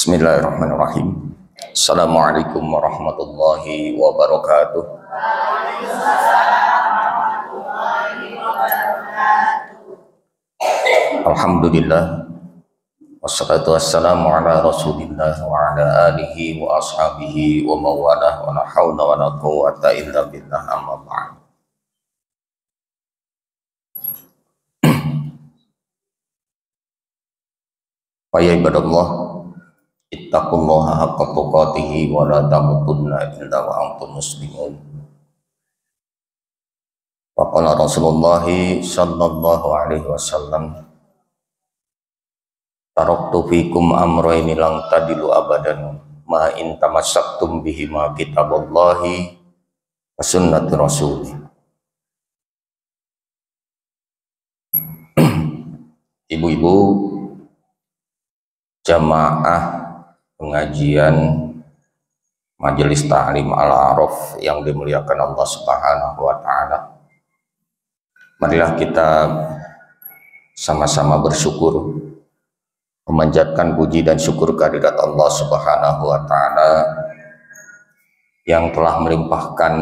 Bismillahirrahmanirrahim. Assalamualaikum warahmatullahi wabarakatuh. Alhamdulillah. Wassalatu wassalamu ala rasulillah wa ala alihi wa ashabihi wa mawalah wa la hawla wa la quwwata illa billah, amma ba'd. Ya ibadallah, ittaqullaha haqqa tuqatih wa la tamutunna illa wa antum muslimun. Wa qala Rasulullah sallallahu alaihi wasallam, taraktu fikum amrayni lang tadilu abadan ma in tamassaktum bihima kitaballahi wa sunnati rasulih. Ibu-ibu jamaah pengajian Majelis Ta'lim Al-A'raf yang dimuliakan Allah Subhanahu wa Ta'ala, marilah kita sama-sama bersyukur, memanjatkan puji dan syukur kehadirat Allah Subhanahu wa Ta'ala yang telah melimpahkan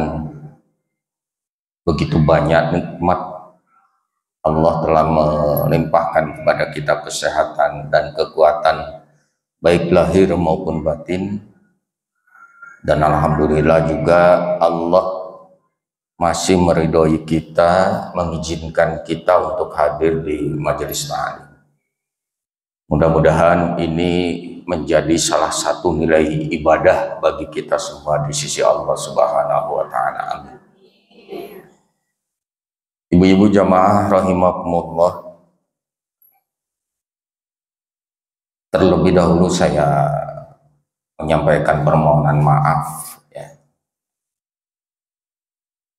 begitu banyak nikmat. Allah telah melimpahkan kepada kita kesehatan dan kekuatan baik lahir maupun batin, dan alhamdulillah juga Allah masih meridhoi kita, mengizinkan kita untuk hadir di majelis ta'lim. Mudah-mudahan ini menjadi salah satu nilai ibadah bagi kita semua di sisi Allah Subhanahu wa Ta'ala. Amin. Ibu-ibu jamaah rahimakumullah, terlebih dahulu saya menyampaikan permohonan maaf ya.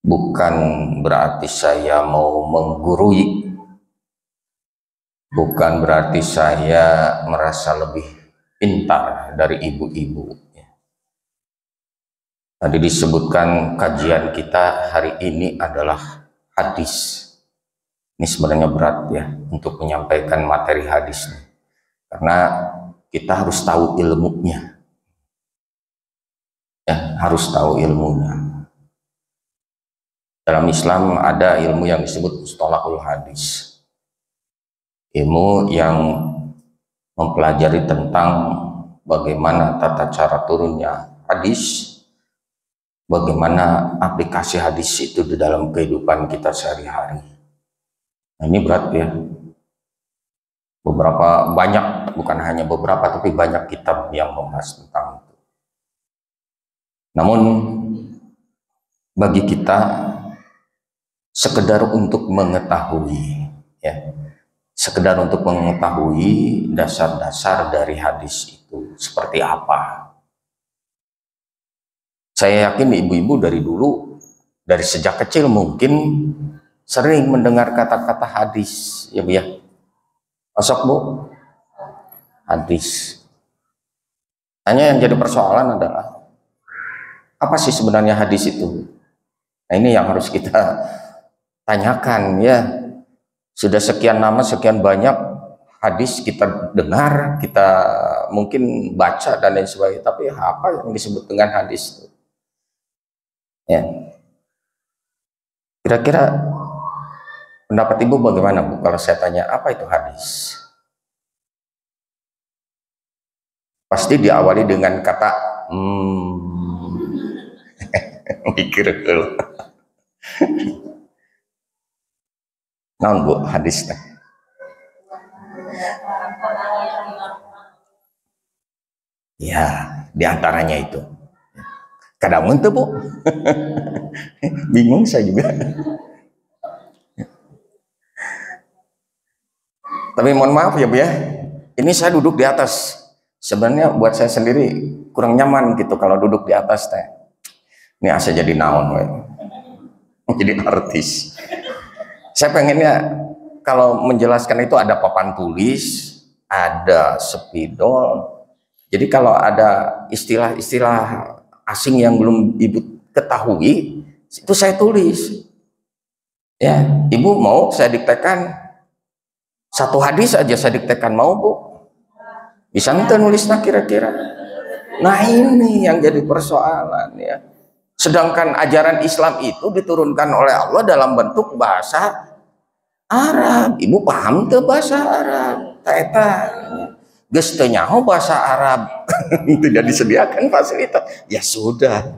Bukan berarti saya mau menggurui, bukan berarti saya merasa lebih pintar dari ibu-ibu ya. Tadi disebutkan kajian kita hari ini adalah hadis. Ini sebenarnya berat ya untuk menyampaikan materi hadis nih, karena kita harus tahu ilmunya ya, harus tahu ilmunya. Dalam Islam ada ilmu yang disebut mustalahul hadis, ilmu yang mempelajari tentang bagaimana tata cara turunnya hadis, bagaimana aplikasi hadis itu di dalam kehidupan kita sehari-hari. Nah, ini berat ya. Banyak, bukan hanya beberapa, tapi banyak kitab yang membahas tentang itu. Namun bagi kita sekedar untuk mengetahui ya, sekedar untuk mengetahui dasar-dasar dari hadis itu seperti apa. Saya yakin ibu-ibu dari dulu, dari sejak kecil mungkin sering mendengar kata-kata hadis ya Bu ya. Masuk Bu, hadis. Hanya yang jadi persoalan adalah apa sih sebenarnya hadis itu? Nah, ini yang harus kita tanyakan ya. Sudah sekian lama, sekian banyak hadis kita dengar, kita mungkin baca dan lain sebagainya, tapi apa yang disebut dengan hadis itu? Ya. Kira-kira pendapat Ibu bagaimana Bu kalau saya tanya apa itu hadis? Pasti diawali dengan kata mikir dulu. Naon Bu hadisnya? Ya, diantaranya itu. Kadang itu Bu. Bingung saya juga. Tapi mohon maaf ya Bu ya, ini saya duduk di atas. Sebenarnya buat saya sendiri kurang nyaman gitu kalau duduk di atas teh. Ini asa jadi naon we. Jadi artis. Saya pengennya kalau menjelaskan itu ada papan tulis, ada spidol. Jadi kalau ada istilah-istilah asing yang belum Ibu ketahui, itu saya tulis. Ya, Ibu mau saya diktekan satu hadis aja, saya diktekan, mau Bu? Bisa ente nulisnya kira-kira. Nah ini yang jadi persoalan ya. Sedangkan ajaran Islam itu diturunkan oleh Allah dalam bentuk bahasa Arab. Ibu paham tuh bahasa Arab? Eta geus teu nyaho bahasa Arab. Tidak disediakan fasilitas. Ya sudah.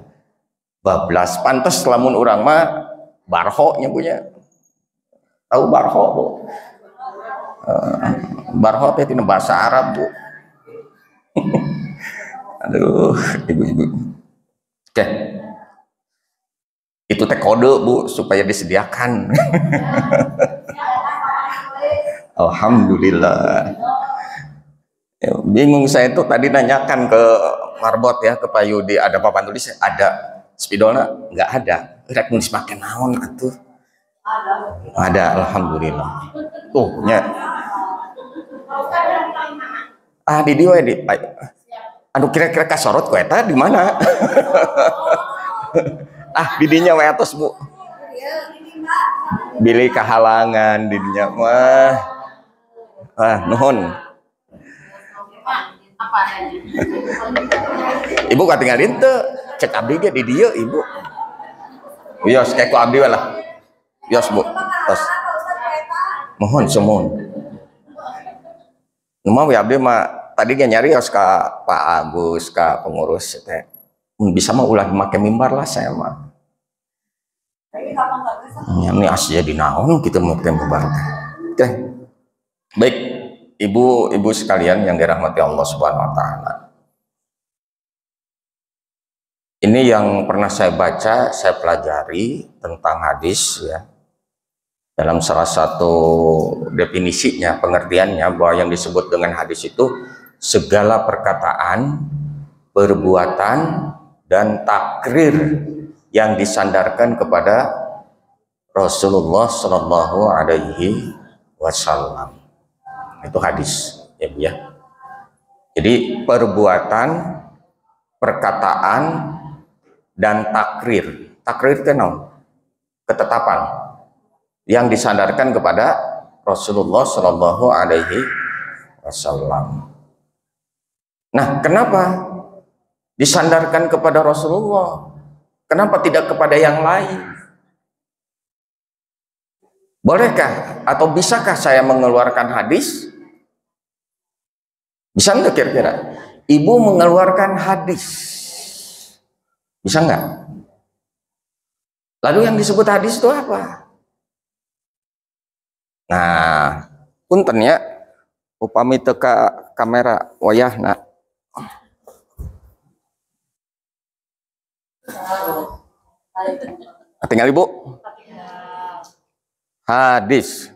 Bablas pantes lamun urang mah barho nya punya. Tahu barho, Bu? Barho teh tina bahasa Arab, Bu. Aduh, ibu-ibu. Oke. Itu teh kode, Bu, supaya disediakan. Alhamdulillah. Ya, bingung saya tuh tadi nanyakan ke Marbot ya, ke Pak Yudi, ada papan tulis? Ada. Spidolna nggak ada. Rek nulis pakai naon atuh? Ada, alhamdulillah. Tuh, nya. Di dia di anu kira-kira kasorot ku eta di mana? Di dinya we atos, Bu. Bilih kahalangan di dinya mah. Nuhun. Ibu katinggalin teu cek abdi ge di dieu, Ibu. Yos kayak ku abdi we lah. Yos, Bu. Tos. Mohon sumun. Numah we abdi mah tadi ge nyari yos ka Pak Agus, ka pengurus teh. Bisa mah ulah make mimbar lah saya mah. Ini asli jadi naon kita mau mimbar. Oke. Baik, ibu-ibu sekalian yang dirahmati Allah Subhanahu wa taala. Ini yang pernah saya baca, saya pelajari tentang hadis ya. Dalam salah satu definisinya, pengertiannya bahwa yang disebut dengan hadis itu segala perkataan, perbuatan, dan takrir yang disandarkan kepada Rasulullah Shallallahu Alaihi Wasallam. Itu hadis, ya Bu ya. Jadi perbuatan, perkataan, dan takrir. Takrir itu ketetapan yang disandarkan kepada Rasulullah Shallallahu Alaihi Wasallam. Nah, kenapa disandarkan kepada Rasulullah? Kenapa tidak kepada yang lain? Bolehkah atau bisakah saya mengeluarkan hadis? Bisa nggak kira-kira? Ibu mengeluarkan hadis. Bisa nggak? Lalu yang disebut hadis itu apa? Nah, punten ya, upami teka kamera wayahna. Tinggal Ibu. Hadis.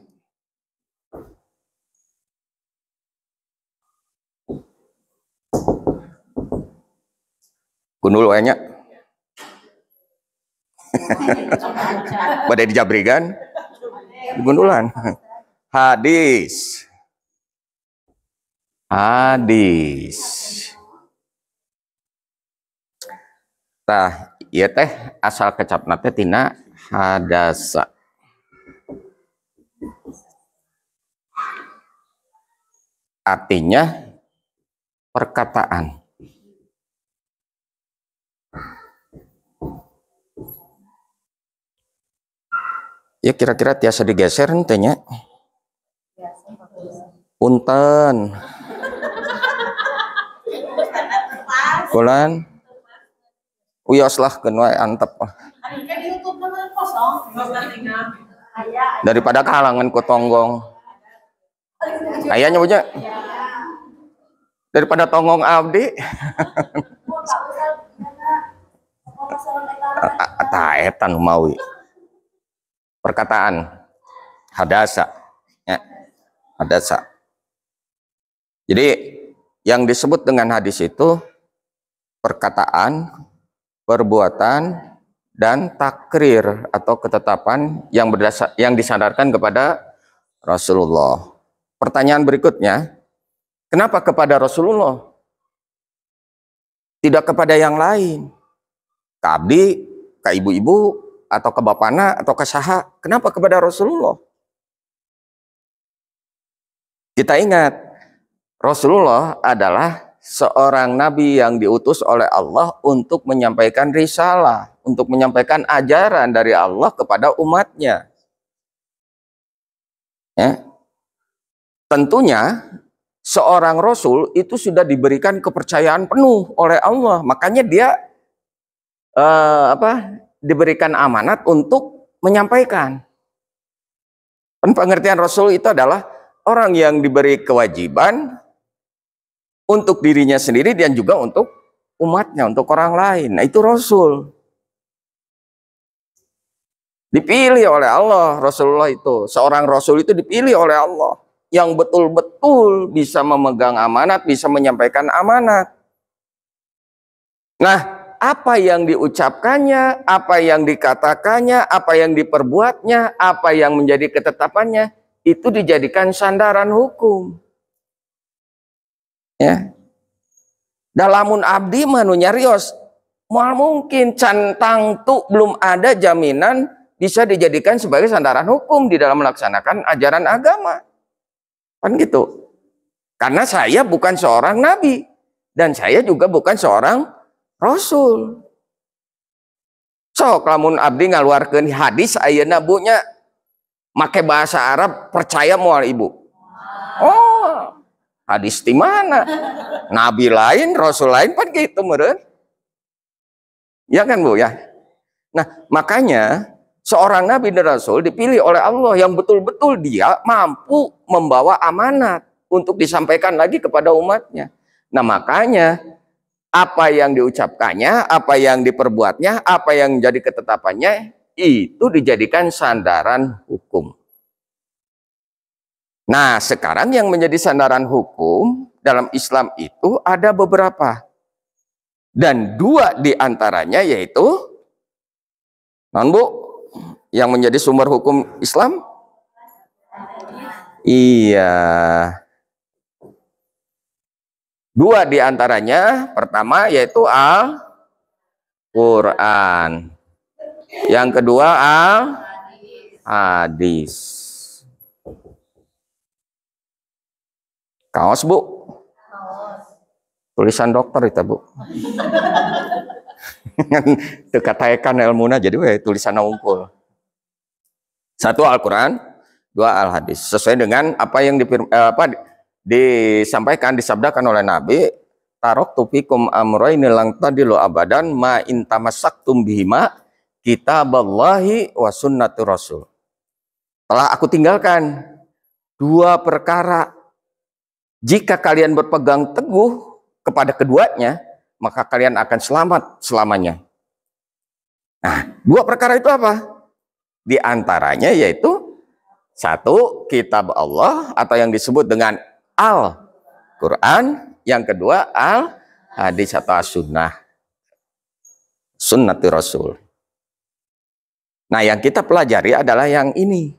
Gundul wayanya. Badai dijabrigan. Gundulan. Hadis. Hadis. Tah, ieu teh asal kecapna teh tina hadasa. Artinya perkataan. Ya kira-kira tiasa digeser entenya. Punten. Kulan. Uyos lah kenwa antep. Daripada kehalangan ku tonggong. Ayahnya punya. Daripada tonggong abdi. Taetan maui. Perkataan hadasa ya, hadasa. Jadi yang disebut dengan hadis itu perkataan, perbuatan, dan takrir atau ketetapan yang disandarkan kepada Rasulullah. Pertanyaan berikutnya, kenapa kepada Rasulullah? Tidak kepada yang lain. Ka abdi, ka ibu-ibu, atau ke bapana, atau ke saha. Kenapa kepada Rasulullah? Kita ingat, Rasulullah adalah seorang nabi yang diutus oleh Allah untuk menyampaikan risalah, untuk menyampaikan ajaran dari Allah kepada umatnya. Ya. Tentunya seorang Rasul itu sudah diberikan kepercayaan penuh oleh Allah, makanya dia diberikan amanat untuk menyampaikan. Pengertian Rasul itu adalah orang yang diberi kewajiban untuk dirinya sendiri dan juga untuk umatnya, untuk orang lain. Nah, itu Rasul. Dipilih oleh Allah, Rasulullah itu. Seorang Rasul itu dipilih oleh Allah. Yang betul-betul bisa memegang amanat, bisa menyampaikan amanat. Nah, apa yang diucapkannya, apa yang dikatakannya, apa yang diperbuatnya, apa yang menjadi ketetapannya, itu dijadikan sandaran hukum. Ya. Dalamun abdi manu nyarios, mal mungkin cantang tu belum ada jaminan bisa dijadikan sebagai sandaran hukum di dalam melaksanakan ajaran agama. Kan gitu. Karena saya bukan seorang nabi dan saya juga bukan seorang Rasul. Sok lamun abdi ngaluarkeun hadis ayeuna bunya make bahasa Arab percaya moal ibu. Oh, hadis di mana? Nabi lain, Rasul lain kan gitu meureun. Ya kan Bu ya? Nah, makanya seorang nabi dan rasul dipilih oleh Allah yang betul-betul dia mampu membawa amanat untuk disampaikan lagi kepada umatnya. Nah, makanya apa yang diucapkannya, apa yang diperbuatnya, apa yang jadi ketetapannya, itu dijadikan sandaran hukum. Nah, sekarang yang menjadi sandaran hukum dalam Islam itu ada beberapa. Dan dua diantaranya yaitu, non Bu, yang menjadi sumber hukum Islam? Iya. Dua diantaranya, pertama yaitu Al-Quran. Yang kedua Al-Hadis. Kaos Bu? Tulisan dokter itu Bu. Tekataekan ilmuna jadi tulisan unggul. Satu Al-Quran, dua Al-Hadis. Sesuai dengan apa yang disampaikan, disabdakan oleh Nabi, taraktu fikum amrayni lang tadilu abadan ma in tamassaktum bihima kitaballahi wa sunnati rasul. Telah aku tinggalkan dua perkara. Jika kalian berpegang teguh kepada keduanya, maka kalian akan selamat selamanya. Nah, dua perkara itu apa? Di antaranya yaitu satu, kitab Allah atau yang disebut dengan Al-Quran. Yang kedua, Al-Hadis atau As-Sunnah. Sunnati Rasul. Nah, yang kita pelajari adalah yang ini.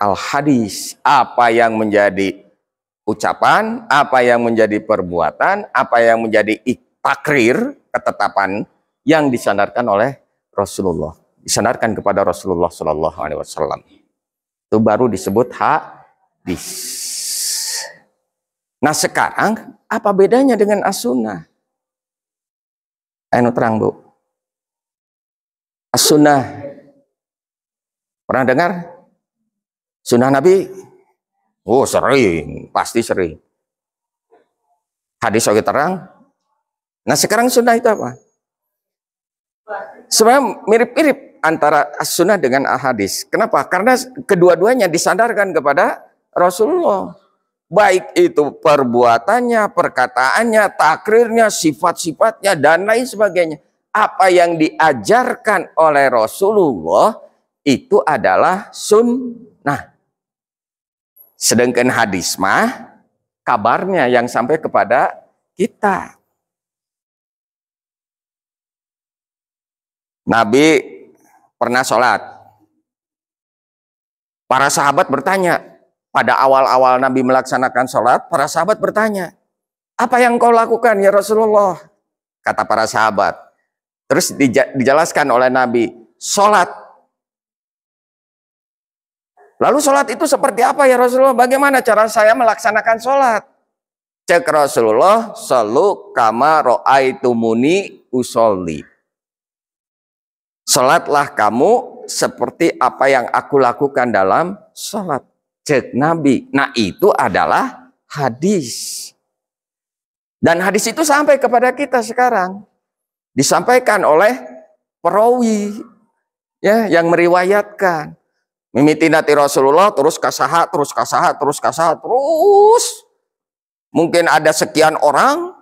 Al-Hadis. Apa yang menjadi ucapan, apa yang menjadi perbuatan, apa yang menjadi takrir, ketetapan yang disandarkan oleh Rasulullah, disandarkan kepada Rasulullah Shallallahu Alaihi Wasallam. Itu baru disebut hadis. Nah, sekarang apa bedanya dengan as-sunnah? Ayo terang Bu. As-sunnah pernah dengar? Sunnah Nabi? Oh, sering, pasti sering. Hadis oke terang. Nah, sekarang sunnah itu apa? Sebenarnya mirip-mirip antara as-sunnah dengan al-hadis. Kenapa? Karena kedua-duanya disandarkan kepada Rasulullah. Baik itu perbuatannya, perkataannya, takrirnya, sifat-sifatnya, dan lain sebagainya. Apa yang diajarkan oleh Rasulullah itu adalah sunnah. Sedangkan hadis mah kabarnya yang sampai kepada kita. Nabi pernah sholat. Para sahabat bertanya. Pada awal-awal Nabi melaksanakan sholat, para sahabat bertanya, apa yang kau lakukan ya Rasulullah? Kata para sahabat. Terus dijelaskan oleh Nabi, sholat. Lalu sholat itu seperti apa ya Rasulullah? Bagaimana cara saya melaksanakan sholat? Cek Rasulullah, "Shallu kama ra'aitumuni usolli." Sholatlah kamu seperti apa yang aku lakukan dalam sholat. Cek Nabi. Nah, itu adalah hadis. Dan hadis itu sampai kepada kita sekarang. Disampaikan oleh perawi ya, yang meriwayatkan. Mimiti nati Rasulullah, terus kasaha, terus kasaha, terus kasaha, terus. Mungkin ada sekian orang,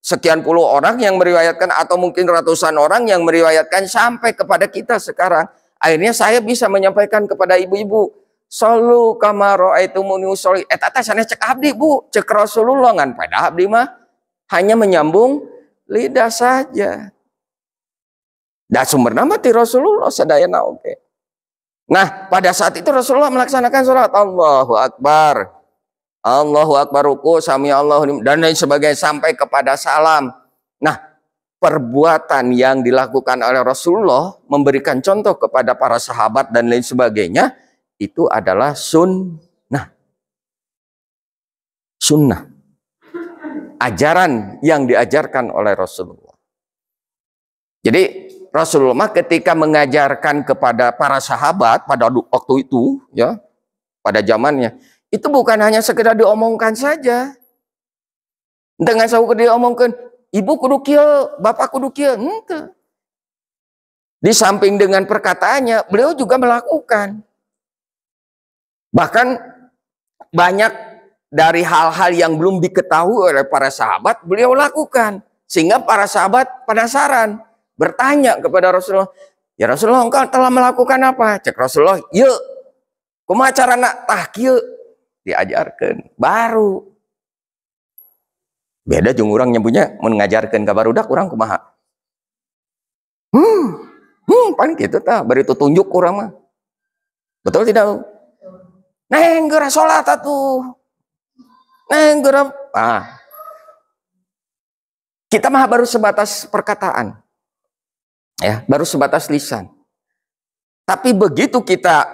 sekian puluh orang yang meriwayatkan, atau mungkin ratusan orang yang meriwayatkan sampai kepada kita sekarang. Akhirnya saya bisa menyampaikan kepada ibu-ibu, "Shallu kama ra'aitumuni usolli." Tata sana cek abdi bu, cek Rasulullah ngan pada abdi mah hanya menyambung lidah saja. Dan sumber nama ti Rasulullah sadayana oke. Nah, pada saat itu Rasulullah melaksanakan sholat, Allahu Akbar, Allahu Akbar, ruku, sami Allahu, dan lain sebagainya sampai kepada salam. Nah, perbuatan yang dilakukan oleh Rasulullah memberikan contoh kepada para sahabat dan lain sebagainya itu adalah sunnah. Sunnah. Ajaran yang diajarkan oleh Rasulullah. Jadi Rasulullah ketika mengajarkan kepada para sahabat pada waktu itu ya, pada zamannya, itu bukan hanya sekedar diomongkan saja. Dengan sahabat diomongkan, ibu kudu kieu, bapak kudu kieu, henteu. Di samping dengan perkataannya, beliau juga melakukan. Bahkan banyak dari hal-hal yang belum diketahui oleh para sahabat, beliau lakukan. Sehingga para sahabat penasaran, bertanya kepada Rasulullah, "Ya Rasulullah, engkau telah melakukan apa?" Cek Rasulullah, "Yuk, kumaha carana tah kieu?" Diajarkan. Baru. Beda jeung urang nyebutnya mengajarkan ka barudak urang kumaha. Paling gitu tah, bari tunjuk urang mah. Betul tidak? Neng geura salat atuh. Neng geura kita mah baru sebatas perkataan. Ya, baru sebatas lisan. Tapi begitu kita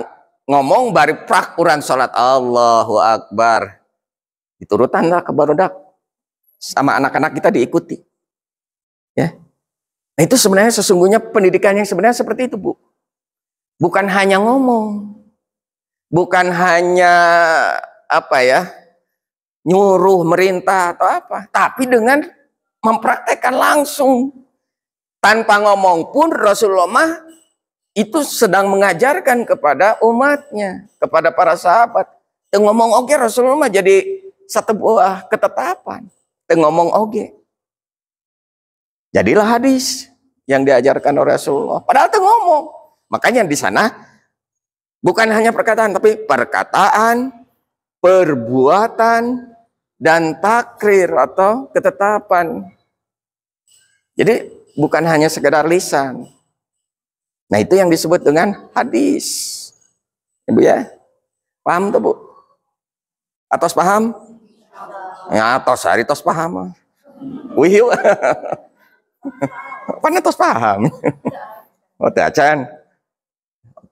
ngomong bari prak urang salat, Allahu Akbar. Diturutanlah ke barudak. Sama anak-anak kita diikuti. Ya. Nah, itu sebenarnya sesungguhnya pendidikan yang sebenarnya seperti itu, Bu. Bukan hanya ngomong. Bukan hanya nyuruh, merintah atau apa, tapi dengan mempraktekkan langsung. Tanpa ngomong pun Rasulullah mah itu sedang mengajarkan kepada umatnya, kepada para sahabat. Teu ngomong oge Rasulullah mah jadi satu buah ketetapan. Teu ngomong oge. Jadilah hadis yang diajarkan oleh Rasulullah. Padahal teu ngomong. Makanya di sana bukan hanya perkataan, tapi perkataan, perbuatan, dan takrir atau ketetapan. Jadi bukan hanya sekedar lisan. Nah, itu yang disebut dengan hadis. Ibu ya, paham tuh Bu? Atos paham? Ya, atos hari tos paham. Wih, pan tos paham. Oh, teh acan.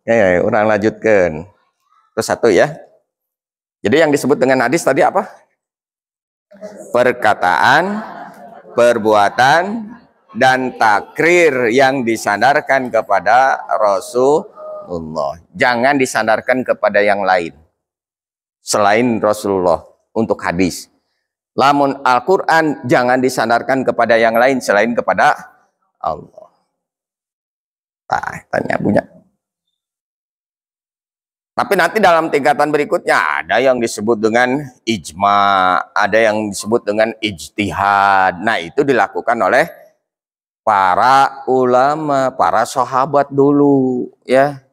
Ya, orang lanjutkan. Terus satu ya. Jadi yang disebut dengan hadis tadi apa? Perkataan, perbuatan, dan takrir yang disandarkan kepada Rasulullah. Jangan disandarkan kepada yang lain selain Rasulullah untuk hadis. Lamun Al-Quran jangan disandarkan kepada yang lain selain kepada Allah. Tanya punya. Tapi nanti dalam tingkatan berikutnya ada yang disebut dengan ijma, ada yang disebut dengan ijtihad. Nah, itu dilakukan oleh para ulama, para sahabat dulu ya.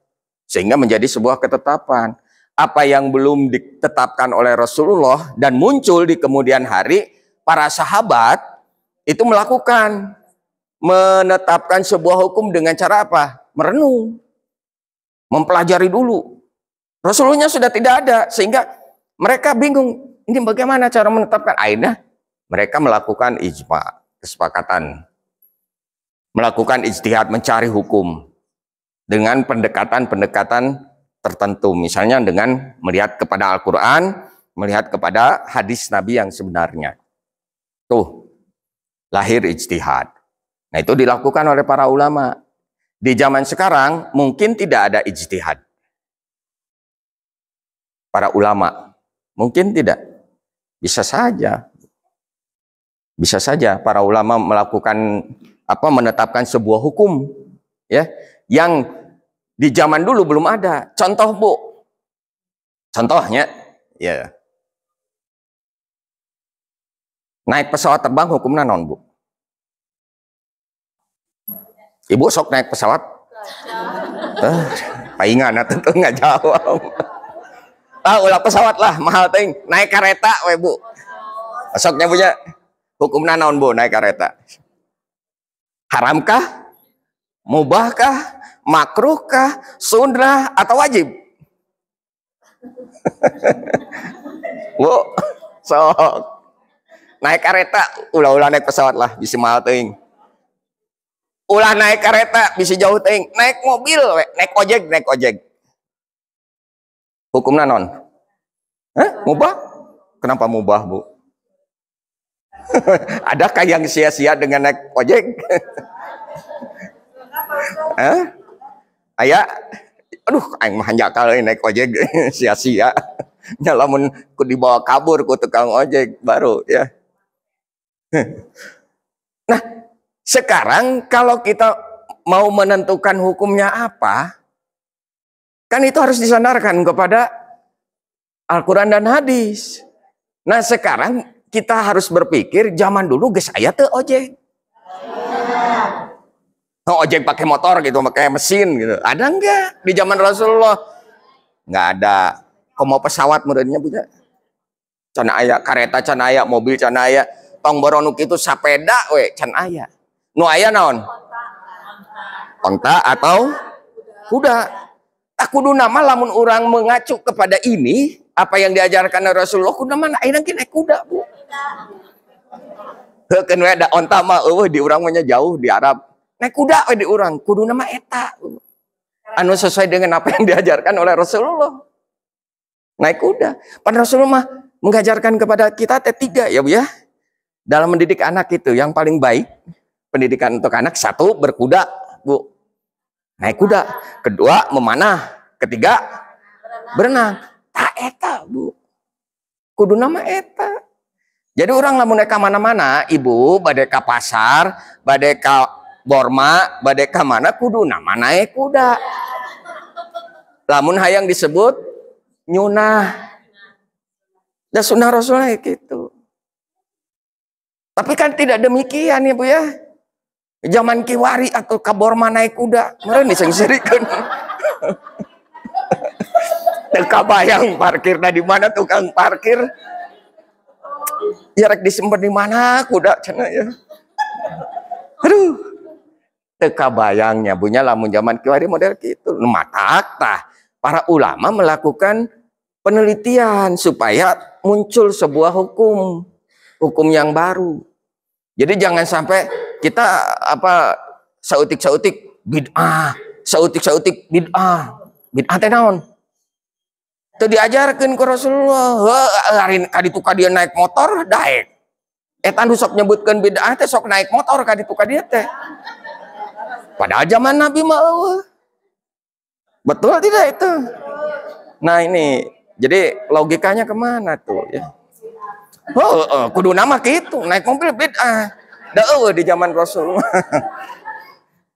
Sehingga menjadi sebuah ketetapan. Apa yang belum ditetapkan oleh Rasulullah dan muncul di kemudian hari, para sahabat itu melakukan, menetapkan sebuah hukum dengan cara apa? Merenung, mempelajari dulu. Rasulullah sudah tidak ada, sehingga mereka bingung, ini bagaimana cara menetapkan. Akhirnya mereka melakukan ijma, kesepakatan, melakukan ijtihad, mencari hukum dengan pendekatan-pendekatan tertentu, misalnya dengan melihat kepada Al-Quran, melihat kepada hadis Nabi yang sebenarnya. Tuh, lahir ijtihad. Nah, itu dilakukan oleh para ulama. Di zaman sekarang mungkin tidak ada ijtihad. Para ulama mungkin tidak. Bisa saja. Bisa saja para ulama melakukan menetapkan sebuah hukum ya yang di zaman dulu belum ada. Contoh, Bu. Contohnya ya. Naik pesawat terbang hukumnya non, Bu? Ibu sok naik pesawat? Paingan tentu nggak jawab. Ulah pesawat lah, mahal ting. Naik kereta, we Bu. Soknya punya hukumnya non, Bu, naik kereta? Haramkah? Mubahkah? Makruhkah? Sunnah atau wajib? Bu, sok. Naik kereta, ulah naik pesawat lah, bisa mahal ting. Ulah naik kereta, bisa jauh ting. Naik mobil, naik ojek. Hukumnya non? Mubah? Kenapa mubah, Bu? Adakah yang sia-sia dengan naik ojek? Ayah, aduh, aing mah hanjakal naik ojek sia-sia. Nyalamun ku dibawa kabur ku tukang ojek baru ya. Nah, sekarang kalau kita mau menentukan hukumnya apa, kan itu harus disandarkan kepada Al-Quran dan hadis. Nah, sekarang kita harus berpikir zaman dulu geus aya teu ojek. Ojek pakai motor gitu, pakai mesin gitu. Ada enggak di zaman Rasulullah? Enggak ada. Kok mau pesawat menurutnya punya? Can aya kareta, can aya mobil, can aya tong boronuk itu sapeda we can aya. Nu aya naon? Onta atau kuda. Tak kudu nama lamun orang mengacu kepada ini apa yang diajarkan Rasulullah, kudu nama ayeuna ge naik kuda, Bu. Heukeun we ada onta mah di urang mah jauh di Arab. Naik kuda we di urang, kudu nama eta. Anu sesuai dengan apa yang diajarkan oleh Rasulullah. Naik kuda. Padahal Rasulullah mah mengajarkan kepada kita tiga ya, Bu ya. Dalam mendidik anak itu yang paling baik pendidikan untuk anak, satu berkuda, Bu. Naik kuda. Kedua memanah. Ketiga berenang. Tak eta, Bu. Kudu nama eta. Jadi orang lamun ka mana-mana, Ibu, bade ka pasar, bade ka Borma, bade ka mana kudu nama naik kuda. Lamun hayang disebut nyunah. Dan sunnah Rasulullah gitu. Tapi kan tidak demikian ya, Bu ya. Zaman kiwari atau kaborma naik kuda, meureun disengsirikeun. Teu kabayang parkir di mana tukang parkir. Ya rek disimpen di mana kuda cenah ya. Aduh. Teu kabayangnya bunya lamun zaman kiwari model kitu. Matak tah para ulama melakukan penelitian supaya muncul sebuah hukum yang baru. Jadi jangan sampai kita sautik-sautik bid'ah, sautik-sautik bid'ah. Bid'ah teh naon? Teu diajarkeun ku Rasulullah. Hari kaditu ka dia naik motor daek. Eta nu sok nyebutkeun bid'ah teh sok naik motor kaditu ka dia teh. Padahal zaman Nabi mah betul tidak itu? Nah ini, jadi logikanya kemana tuh ya? Kudu nama gitu, naik mobil bid'ah. Di zaman Rasul.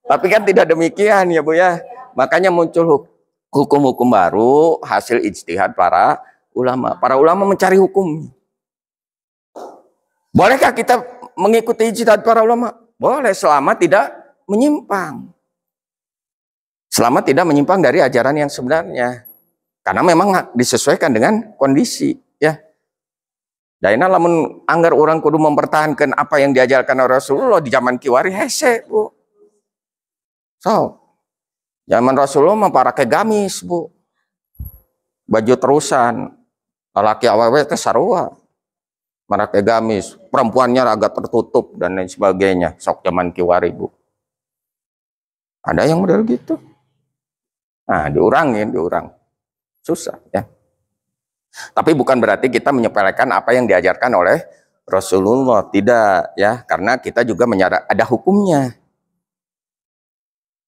Tapi kan tidak demikian ya, Bu ya. Makanya muncul hukum-hukum baru hasil ijtihad para ulama. Para ulama mencari hukum. Bolehkah kita mengikuti ijtihad para ulama? Boleh, selama tidak menyimpang. Selama tidak menyimpang dari ajaran yang sebenarnya. Karena memang disesuaikan dengan kondisi ya. Daina lamun anggar orang kudu mempertahankan apa yang diajarkan Rasulullah di zaman kiwari hese, Bu. So, zaman Rasulullah mah parake gamis, Bu. Baju terusan. Laki awewe teh sarua. Parake gamis, perempuannya agak tertutup dan lain sebagainya. Sok zaman kiwari, Bu. Ada yang model gitu. Nah, diurang. susah ya. Tapi bukan berarti kita menyepelekan apa yang diajarkan oleh Rasulullah, tidak ya, karena kita juga ada hukumnya.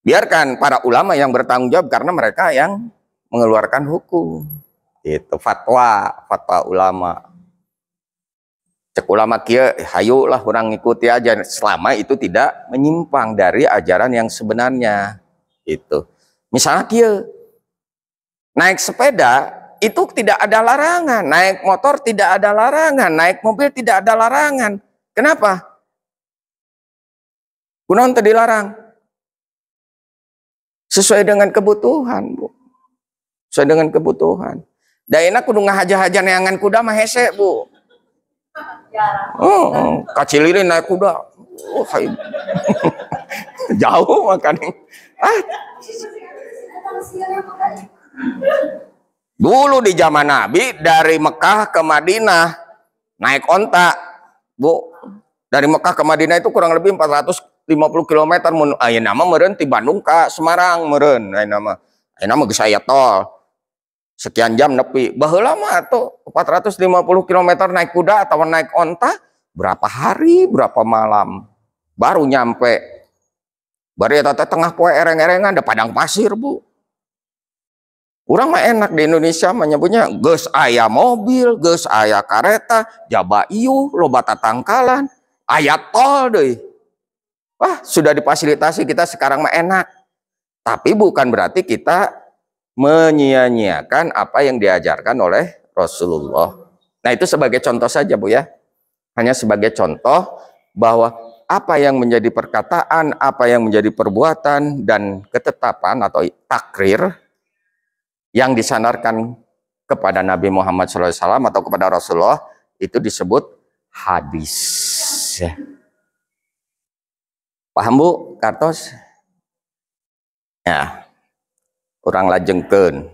Biarkan para ulama yang bertanggung jawab karena mereka yang mengeluarkan hukum. Itu fatwa ulama. Cek ulama kia, hayulah orang ngikuti aja selama itu tidak menyimpang dari ajaran yang sebenarnya. Itu. Misalnya kia, naik sepeda itu tidak ada larangan, naik motor tidak ada larangan, naik mobil tidak ada larangan. Kenapa? Kunaon teu dilarang? Sesuai dengan kebutuhan, Bu. Sesuai dengan kebutuhan. Da enak kudu ngahaja-haja neangan kuda mah hese, Bu. Kacilirin naik kuda. Jauh makanya. Dulu di zaman Nabi dari Mekah ke Madinah naik onta, Bu. Dari Mekah ke Madinah itu kurang lebih 450 km. Ayo nama meren ti Bandung ke Semarang meren. Ayo nama geus aya tol. Sekian jam nepi. Baheula mah tuh 450 km naik kuda atau naik onta berapa hari, berapa malam baru nyampe. Baru ya tengah poe ereng-erengan ada padang pasir, Bu. Urang mah enak di Indonesia menyebutnya geus aya mobil, geus aya kareta, jaba ieu, loba tatangkalan, aya tol deui. Wah, sudah difasilitasi kita sekarang mah enak. Tapi bukan berarti kita menyia-nyiakan apa yang diajarkan oleh Rasulullah. Nah, itu sebagai contoh saja, Bu ya. Hanya sebagai contoh bahwa apa yang menjadi perkataan, apa yang menjadi perbuatan dan ketetapan atau takrir yang disandarkan kepada Nabi Muhammad SAW atau kepada Rasulullah itu disebut hadis. Ya. Paham, Bu? Kartos? Ya, kurang lajengkeun.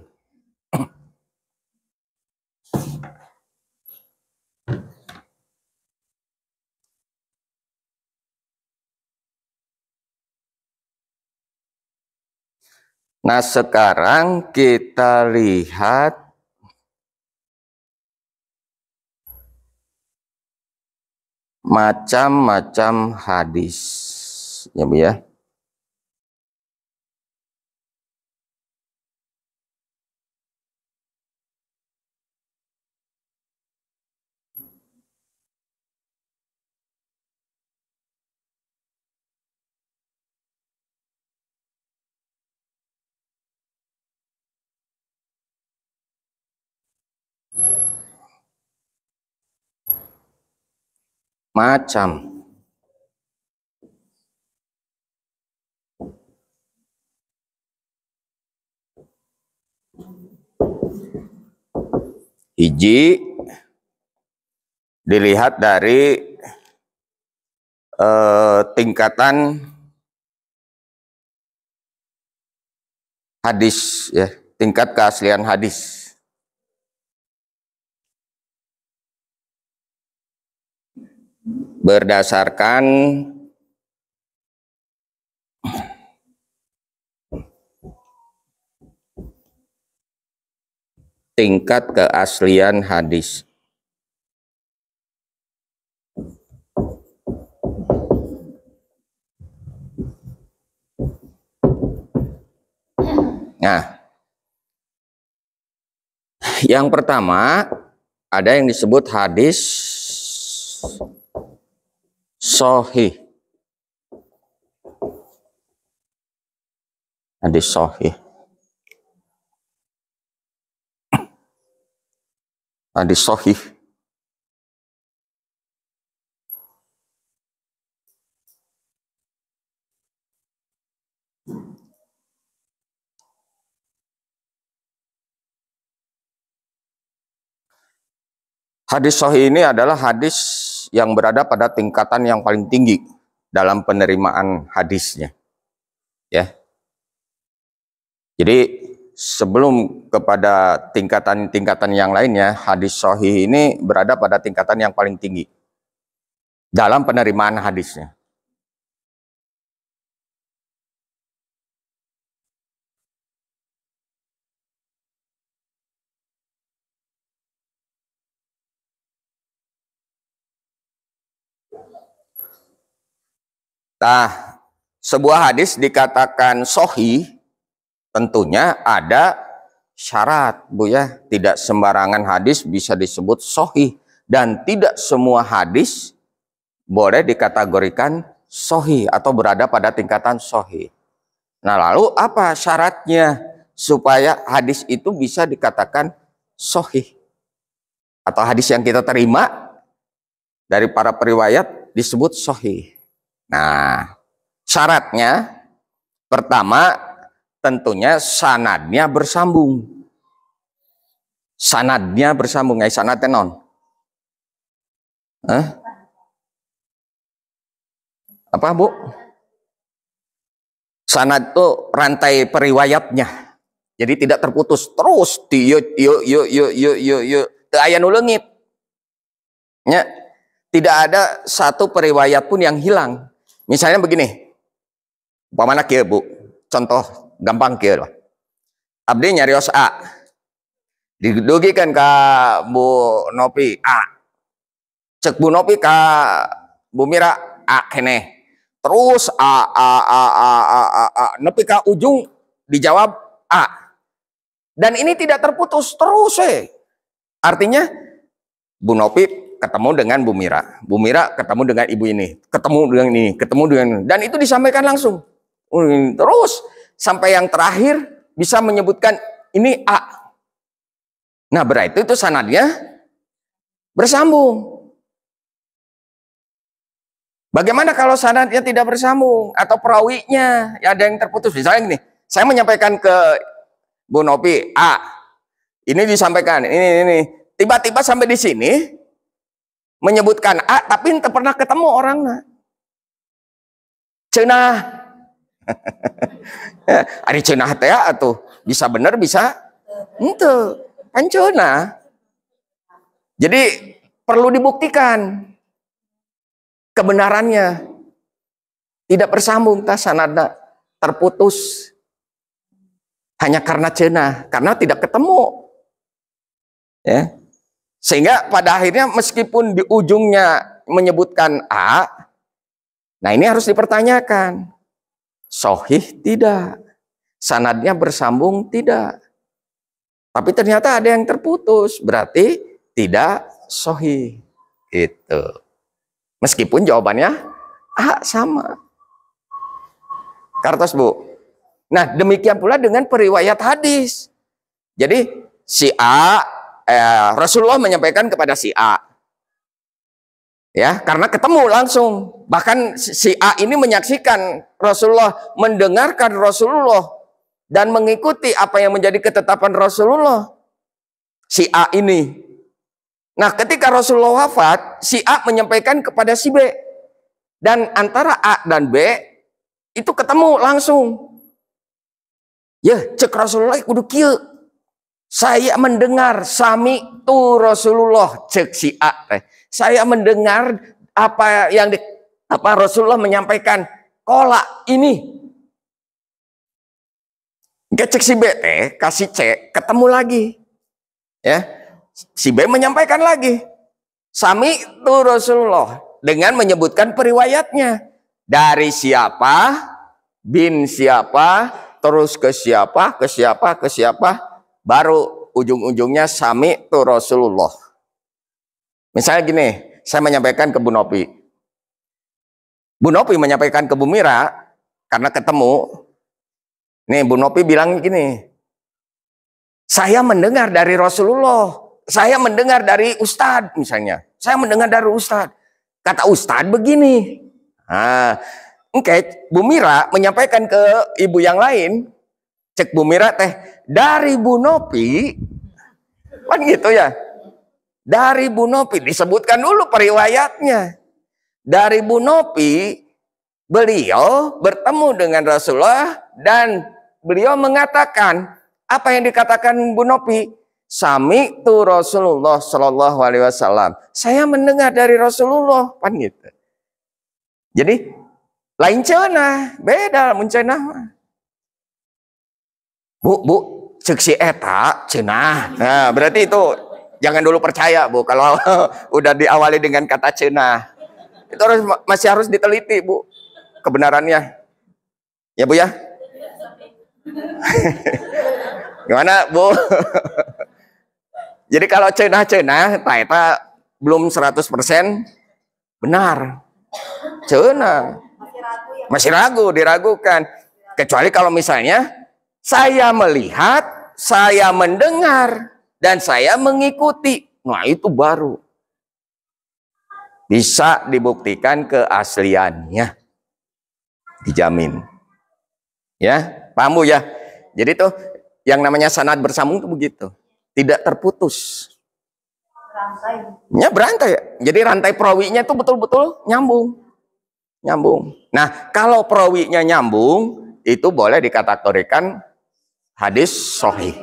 Nah, sekarang kita lihat macam-macam hadis. Ya, Bu ya. Macam. Hiji dilihat dari tingkatan hadis ya, tingkat keaslian hadis. Berdasarkan tingkat keaslian hadis. Nah, yang pertama ada yang disebut hadis sahih. Hadis sahih. Hadis sahih. Hadis sahih ini adalah hadis yang berada pada tingkatan yang paling tinggi dalam penerimaan hadisnya. Ya. Jadi sebelum kepada tingkatan-tingkatan yang lainnya, hadis sahih ini berada pada tingkatan yang paling tinggi dalam penerimaan hadisnya. Nah, sebuah hadis dikatakan sahih, tentunya ada syarat, Bu ya. Tidak sembarangan hadis bisa disebut sahih, dan tidak semua hadis boleh dikategorikan sahih atau berada pada tingkatan sahih. Nah, lalu apa syaratnya supaya hadis itu bisa dikatakan sahih atau hadis yang kita terima dari para periwayat disebut sahih? Nah, syaratnya pertama tentunya sanadnya bersambung. Sanadnya bersambung, nggak sanadnya non? Apa, Bu? Sanad itu rantai periwayatnya. Jadi tidak terputus terus aya nu leungit. Ya, tidak ada satu periwayat pun yang hilang. Misalnya begini. Umpamana kieu, Bu. Contoh gampang kieu. Abdi nyarios A. Didugikan ka Bu Nopi A. Cek Bu Nopi ka Bu Mira A keneh. Terus nepi ka ujung dijawab A. Dan ini tidak terputus terus. Artinya Bu Nopi ketemu dengan Bu Mira. Bu Mira ketemu dengan ibu ini. Ketemu dengan ini, ketemu dengan ini. Dan itu disampaikan langsung. Terus sampai yang terakhir bisa menyebutkan ini A. Nah, berarti itu sanadnya bersambung. Bagaimana kalau sanadnya tidak bersambung atau perawinya ada yang terputus? Misalnya gini, saya menyampaikan ke Bu Nopi A, ini disampaikan, ini. Tiba-tiba sampai di sini menyebutkan A, tapi tidak pernah ketemu orangnya. Cenah, ada cenah teh atau bisa benar bisa, ente, kan cenah. Jadi perlu dibuktikan kebenarannya, tidak bersambung, sanadnya terputus hanya karena cenah, karena tidak ketemu, ya. Sehingga pada akhirnya meskipun di ujungnya menyebutkan A, nah ini harus dipertanyakan, sahih tidak, sanadnya bersambung tidak, tapi ternyata ada yang terputus, berarti tidak sahih, itu. Meskipun jawabannya A sama. Kartos, Bu. Nah, demikian pula dengan periwayat hadis. Jadi si A, Rasulullah menyampaikan kepada si A. Ya, karena ketemu langsung. Bahkan si A ini menyaksikan Rasulullah, mendengarkan Rasulullah, dan mengikuti apa yang menjadi ketetapan Rasulullah. Si A ini. Nah, ketika Rasulullah wafat, si A menyampaikan kepada si B. Dan antara A dan B itu ketemu langsung. Ya, cek Rasulullah kudu kieu. Saya mendengar sami tu Rasulullah, cek si A. Saya mendengar apa yang Rasulullah menyampaikan. Kola ini. Cek si B kasih C, ketemu lagi. Ya. Si B menyampaikan lagi, sami tu Rasulullah, dengan menyebutkan periwayatnya. Dari siapa, bin siapa, terus ke siapa, baru ujung-ujungnya sami tu Rasulullah. Misalnya gini, saya menyampaikan ke Bu Nopi. Bu Nopi menyampaikan ke Bu Mira, karena ketemu. Nih, Bu Nopi bilang gini, saya mendengar dari Rasulullah. Saya mendengar dari Ustadz misalnya. Saya mendengar dari Ustadz. Kata Ustadz begini. Nah, Bu Mira menyampaikan ke ibu yang lain. Cek Bu Mira teh. Dari Bu Nopi. Kan gitu ya. Dari Bu Nopi. Disebutkan dulu periwayatnya. Dari Bu Nopi. Beliau bertemu dengan Rasulullah. Dan beliau mengatakan. Apa yang dikatakan Bu Nopi? Sami tu Rasulullah Shallallahu Alaihi Wasallam. Saya mendengar dari Rasulullah, kan gitu. Jadi lain cenah, beda mun cenah. Bu, cek si eta cenah. Nah, berarti itu jangan dulu percaya, Bu, kalau udah diawali dengan kata cenah. Itu masih harus diteliti, Bu. kebenarannya. Ya Bu ya? Gimana Bu? Jadi kalau cenah-cenah, eta belum 100% benar. Cenah. Masih ragu, diragukan. Kecuali kalau misalnya saya melihat, saya mendengar, dan saya mengikuti. Nah itu baru bisa dibuktikan keasliannya. Dijamin. Ya, paham Bu ya? Jadi tuh yang namanya sanad bersambung itu begitu. Tidak terputus. Ya berantai. Jadi rantai perawinya itu betul-betul nyambung. Nyambung. Nah, kalau perawinya nyambung, itu boleh dikategorikan hadis sahih.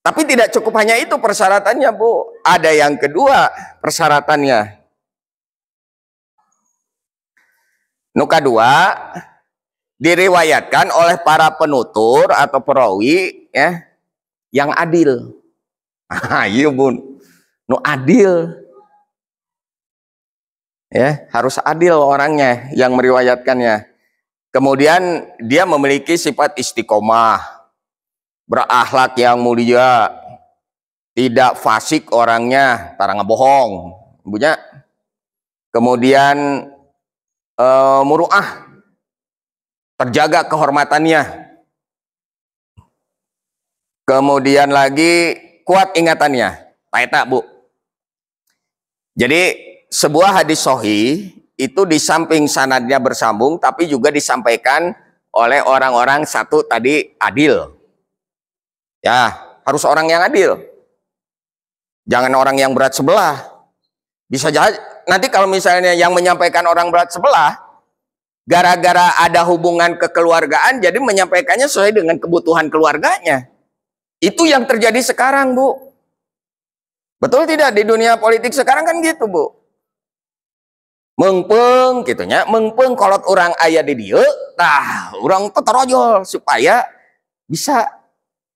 Tapi tidak cukup hanya itu persyaratannya, Bu. Ada yang kedua persyaratannya. Nuka dua, diriwayatkan oleh para penutur atau perawi ya yang adil. Iya Bun, nu adil. Ya, harus adil orangnya yang meriwayatkannya. Kemudian dia memiliki sifat istiqomah, berakhlak yang mulia, tidak fasik orangnya, tarang ngebohong, ibunya. Kemudian muru'ah, terjaga kehormatannya. Kemudian lagi kuat ingatannya. Taeta Bu. Jadi sebuah hadis sahih itu di samping sanadnya bersambung, tapi juga disampaikan oleh orang-orang satu tadi adil. Ya, harus orang yang adil. Jangan orang yang berat sebelah. Bisa jadi nanti kalau misalnya yang menyampaikan orang berat sebelah, gara-gara ada hubungan kekeluargaan, jadi menyampaikannya sesuai dengan kebutuhan keluarganya. Itu yang terjadi sekarang, Bu. Betul tidak? Di dunia politik sekarang kan gitu, Bu. Mengpeng, gitunya. Mengpeng kolot orang ayah di dia, nah, orang terojol supaya bisa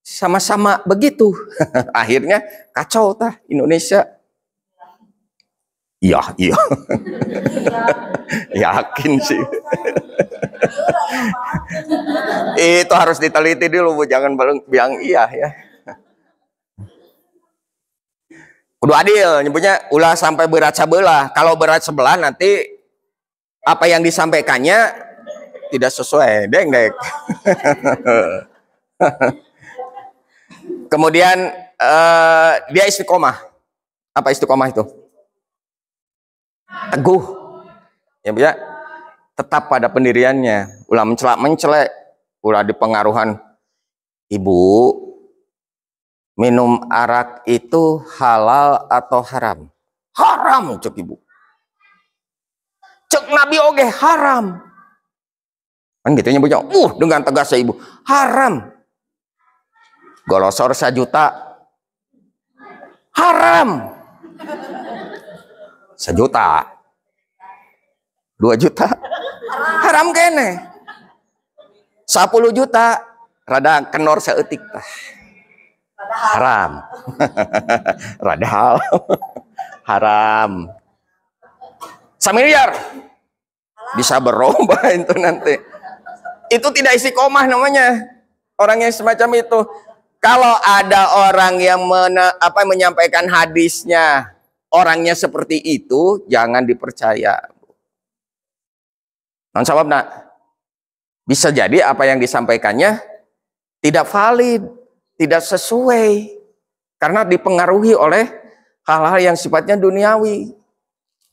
sama-sama begitu. Akhirnya kacau tah Indonesia. Iya, iya. Yakin sih. Itu harus diteliti dulu, Bu. Jangan bilang iya ya. Kudu adil, nyebutnya ulah sampai berat sebelah. Kalau berat sebelah nanti apa yang disampaikannya tidak sesuai. Deng. Kemudian dia istiqomah. Apa istiqomah itu? Teguh. Ya, Bu ya. Tetap pada pendiriannya. Ulah mencelak-mencelek, ulah dipengaruhan. Ibu, minum arak itu halal atau haram? Haram, cek Ibu. Cek Nabi oge haram. Kan gitu nyebutnya. Dengan tegasnya Ibu, haram. Golosor 1 juta. Haram. 1 juta. 2 juta. Haram kene. 10 juta. Rada kenor seeutik tah. Haram. Rada haram. 1 miliar. Bisa berubah itu nanti. Itu tidak istiqomah namanya. Orang yang semacam itu. Kalau ada orang yang menyampaikan hadisnya, orangnya seperti itu, jangan dipercaya. Non sabab nak. Bisa jadi apa yang disampaikannya tidak valid, tidak sesuai. Karena dipengaruhi oleh hal-hal yang sifatnya duniawi.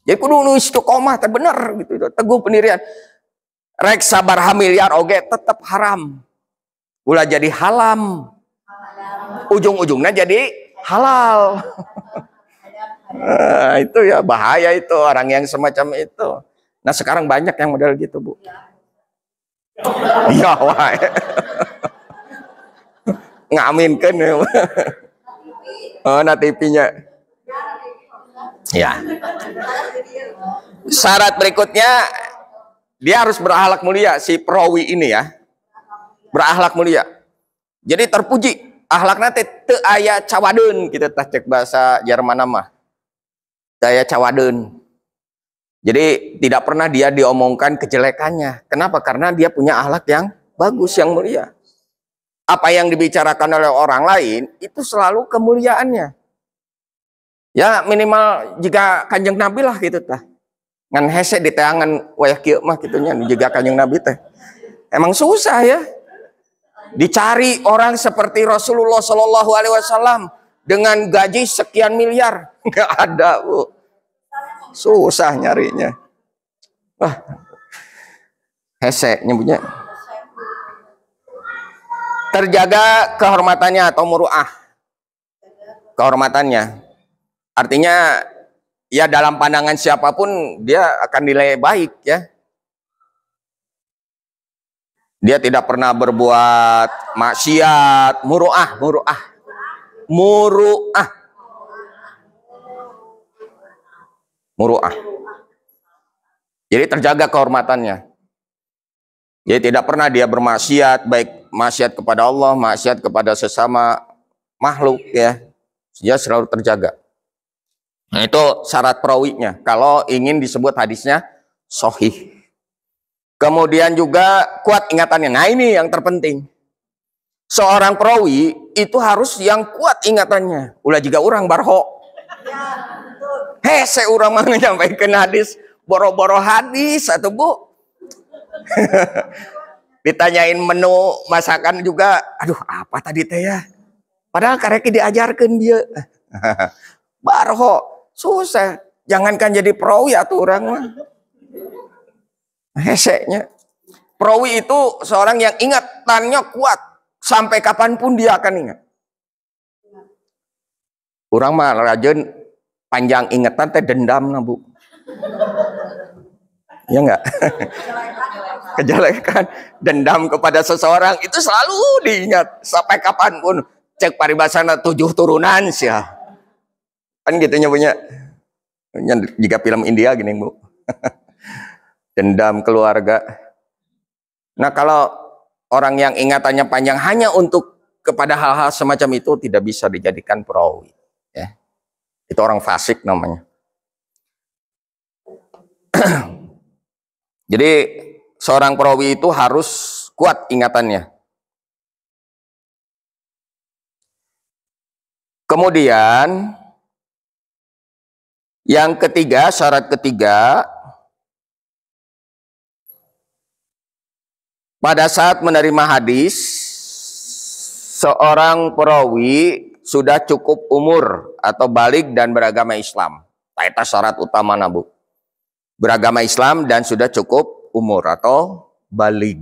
Jadi kudu istiqomah teh bener gitu, teguh pendirian. Rek sabar miliar oge tetap haram. Ulah jadi halam. Ujung-ujungnya jadi halal. Nah, itu ya bahaya itu orang yang semacam itu. Nah sekarang banyak yang model gitu, Bu. Iya wae. Ngaminkan ya. Oh, na TV-nya. Ya. Syarat berikutnya dia harus berakhlak mulia si perawi ini ya. Berakhlak mulia. Jadi terpuji akhlakna teh teu aya cawadeun kita tah cek bahasa Jerman mah. Teu aya cawadeun. Jadi tidak pernah dia diomongkan kejelekannya. Kenapa? Karena dia punya akhlak yang bagus, yang mulia. Apa yang dibicarakan oleh orang lain itu selalu kemuliaannya. Ya minimal jika Kanjeng Nabi lah gitu tah. Ngan hese di teangan wayah kieu mah kitunya jika Kanjeng Nabi teh. Emang susah ya. Dicari orang seperti Rasulullah Shallallahu Alaihi Wasallam dengan gaji sekian miliar, nggak ada, Bu. Susah nyarinya. Wah, hese nyebutnya. Terjaga kehormatannya atau muruah. Kehormatannya. Artinya ya dalam pandangan siapapun dia akan nilai baik ya. Dia tidak pernah berbuat maksiat, muruah. Jadi terjaga kehormatannya. Jadi tidak pernah dia bermaksiat, baik maksiat kepada Allah, maksiat kepada sesama makhluk ya. Dia selalu terjaga. Nah, itu syarat perawinya. Kalau ingin disebut hadisnya sahih. Kemudian juga kuat ingatannya. Nah ini yang terpenting. Seorang perawi itu harus yang kuat ingatannya. Ulah juga orang barho. Hese orang mah nyampaikan hadis. Boro-boro hadis atau Bu. Ditanyain menu masakan juga. Aduh apa tadi teh ya. Padahal karek diajarkan dia. Barho. Susah. Jangankan jadi perawi atau orang mah. Heseknya. Perawi itu seorang yang ingatannya kuat. Sampai kapanpun dia akan ingat. Orang mah rajin panjang ingatan teh dendam nah Bu. Ya enggak? Kejelekan. Dendam kepada seseorang itu selalu diingat. Sampai kapanpun. Cek paribasana 7 turunan sih. Kan gitu punya. Jika film India gini Bu. Dendam keluarga. Nah kalau orang yang ingatannya panjang hanya untuk kepada hal-hal semacam itu tidak bisa dijadikan perawi. Ya. Itu orang fasik namanya. Jadi seorang perawi itu harus kuat ingatannya. Kemudian yang ketiga, syarat ketiga, pada saat menerima hadis, seorang perawi sudah cukup umur atau balik dan beragama Islam. Itu syarat utama Bu. Beragama Islam dan sudah cukup umur atau balik.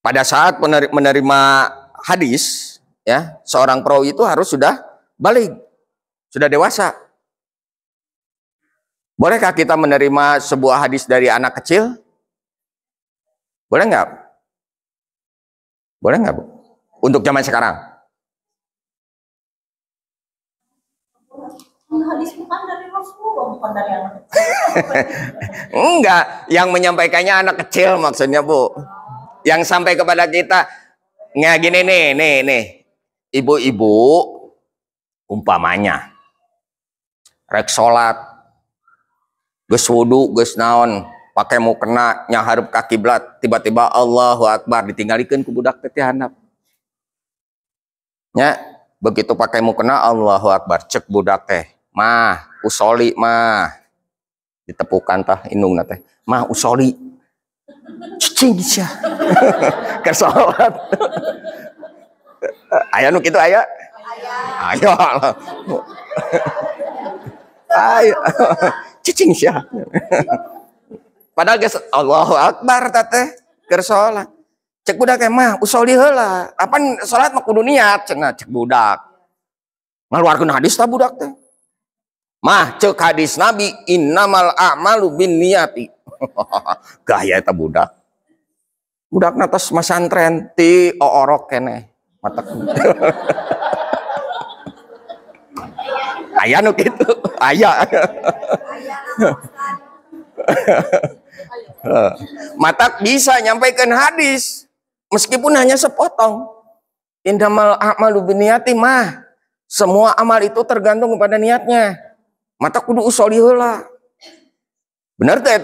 Pada saat menerima hadis, ya, seorang perawi itu harus sudah balik, sudah dewasa. Bolehkah kita menerima sebuah hadis dari anak kecil? Boleh nggak? Boleh nggak Bu? Untuk zaman sekarang? Hadis bukan dari Rasulullah, bukan dari anak kecil. Enggak, yang menyampaikannya anak kecil maksudnya Bu. Yang sampai kepada kita, nggak gini nih, ibu-ibu umpamanya, rek sholat. Geus wudu, geus naon, pakai mukena nyaharep ka kiblat, tiba-tiba Allahu Akbar ditinggalikeun ku budak teh handap. Nya, begitu pakai mukena Allahu Akbar, cek budak teh, "Mah, usoli mah." Ditepukan tah indungna teh, "Mah, usoli." Cicing sia. Keur salat. Aya nu kitu aya? Aya. Ayo. Cicing sia. Padahal geus Allahu Akbar teh keur salat. Cek budak mah usoli heula. Apan salat mah kudu niat cenah cek budak. Ngaluarkeun hadis tah budak teh. Mah cek hadis Nabi innamal a'malu binniyati. Gaya eta budak. Budak natos masantren ti oorok keneh. Matak. Aya nu kitu, aya. Matak bisa nyampaikan hadis meskipun hanya sepotong. Innamal a'malu binniyati mah semua amal itu tergantung kepada niatnya. mata kudu usoli heula. Benar teh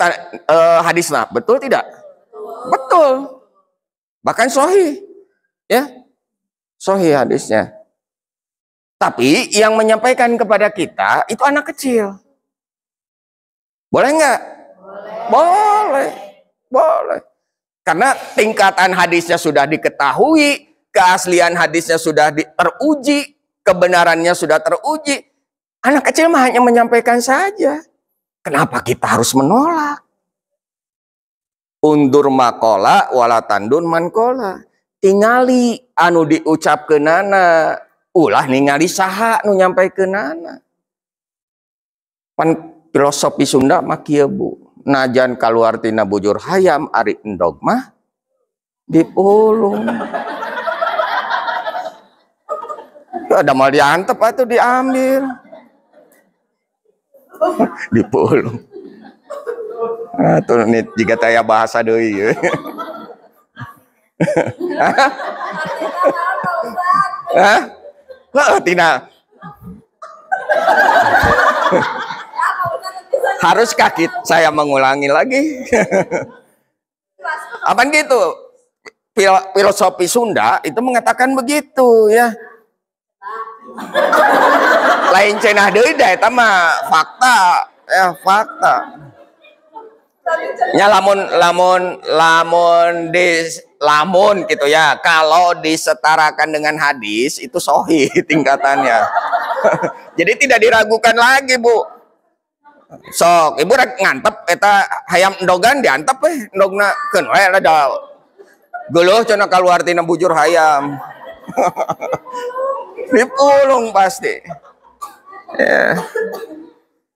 hadisna, betul tidak? Betul. Bahkan sahih. Ya. Sahih hadisnya. Tapi yang menyampaikan kepada kita itu anak kecil. Boleh nggak? Boleh. Boleh. Karena tingkatan hadisnya sudah diketahui, keaslian hadisnya sudah teruji, kebenarannya sudah teruji. Anak kecil mah hanya menyampaikan saja. Kenapa kita harus menolak? Undur makola wala tandun mankola. Tingali anu diucapkeunana, ulah ningali saha nu nyampaikeunana. Pan filosofi Sunda mah kieu Bu. Najan kaluar tina bujur hayam ari endog mah dipulung. Ada mal diantep atuh diambil. Dipulung. Tuh nih jika taya bahasa deui. Hah? Tina. Haruskah saya mengulangi lagi? Apa gitu? Filosofi Sunda itu mengatakan begitu ya. Lain cenah deui da eta mah fakta ya, fakta. Ya lamun gitu ya. Kalau disetarakan dengan hadis itu sahih tingkatannya. Jadi tidak diragukan lagi, Bu. Sok ibu rek ngantep eta hayam endogan diantep endogna keun we da geuleuh cenah kaluar tina bujur hayam. Dipulung pasti. Ya.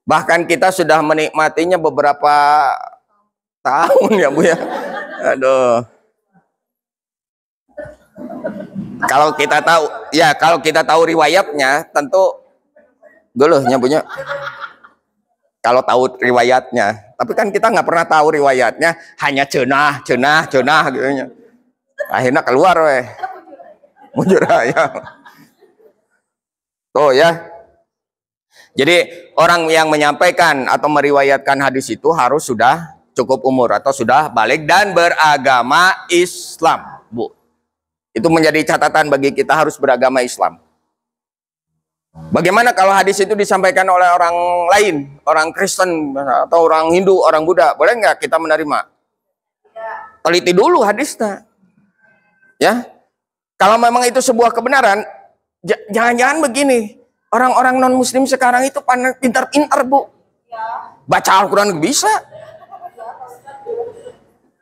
Bahkan kita sudah menikmatinya beberapa tahun ya Bu ya. Aduh. Kalau kita tahu riwayatnya tentu geuleuhnya Bu nya. Kalau tahu riwayatnya, tapi kan kita nggak pernah tahu riwayatnya, hanya cenah gitu nya. Akhirnya keluar weh. Bujur hayam. Tuh ya. Jadi orang yang menyampaikan atau meriwayatkan hadis itu harus sudah cukup umur atau sudah balik dan beragama Islam, Bu. Itu menjadi catatan bagi kita, harus beragama Islam. Bagaimana kalau hadis itu disampaikan oleh orang lain, orang Kristen atau orang Hindu, orang Buddha, boleh nggak kita menerima? Teliti dulu hadisnya, ya. Kalau memang itu sebuah kebenaran, jangan-jangan begini, orang-orang non Muslim sekarang itu pintar-pintar Bu, baca Al-Quran bisa.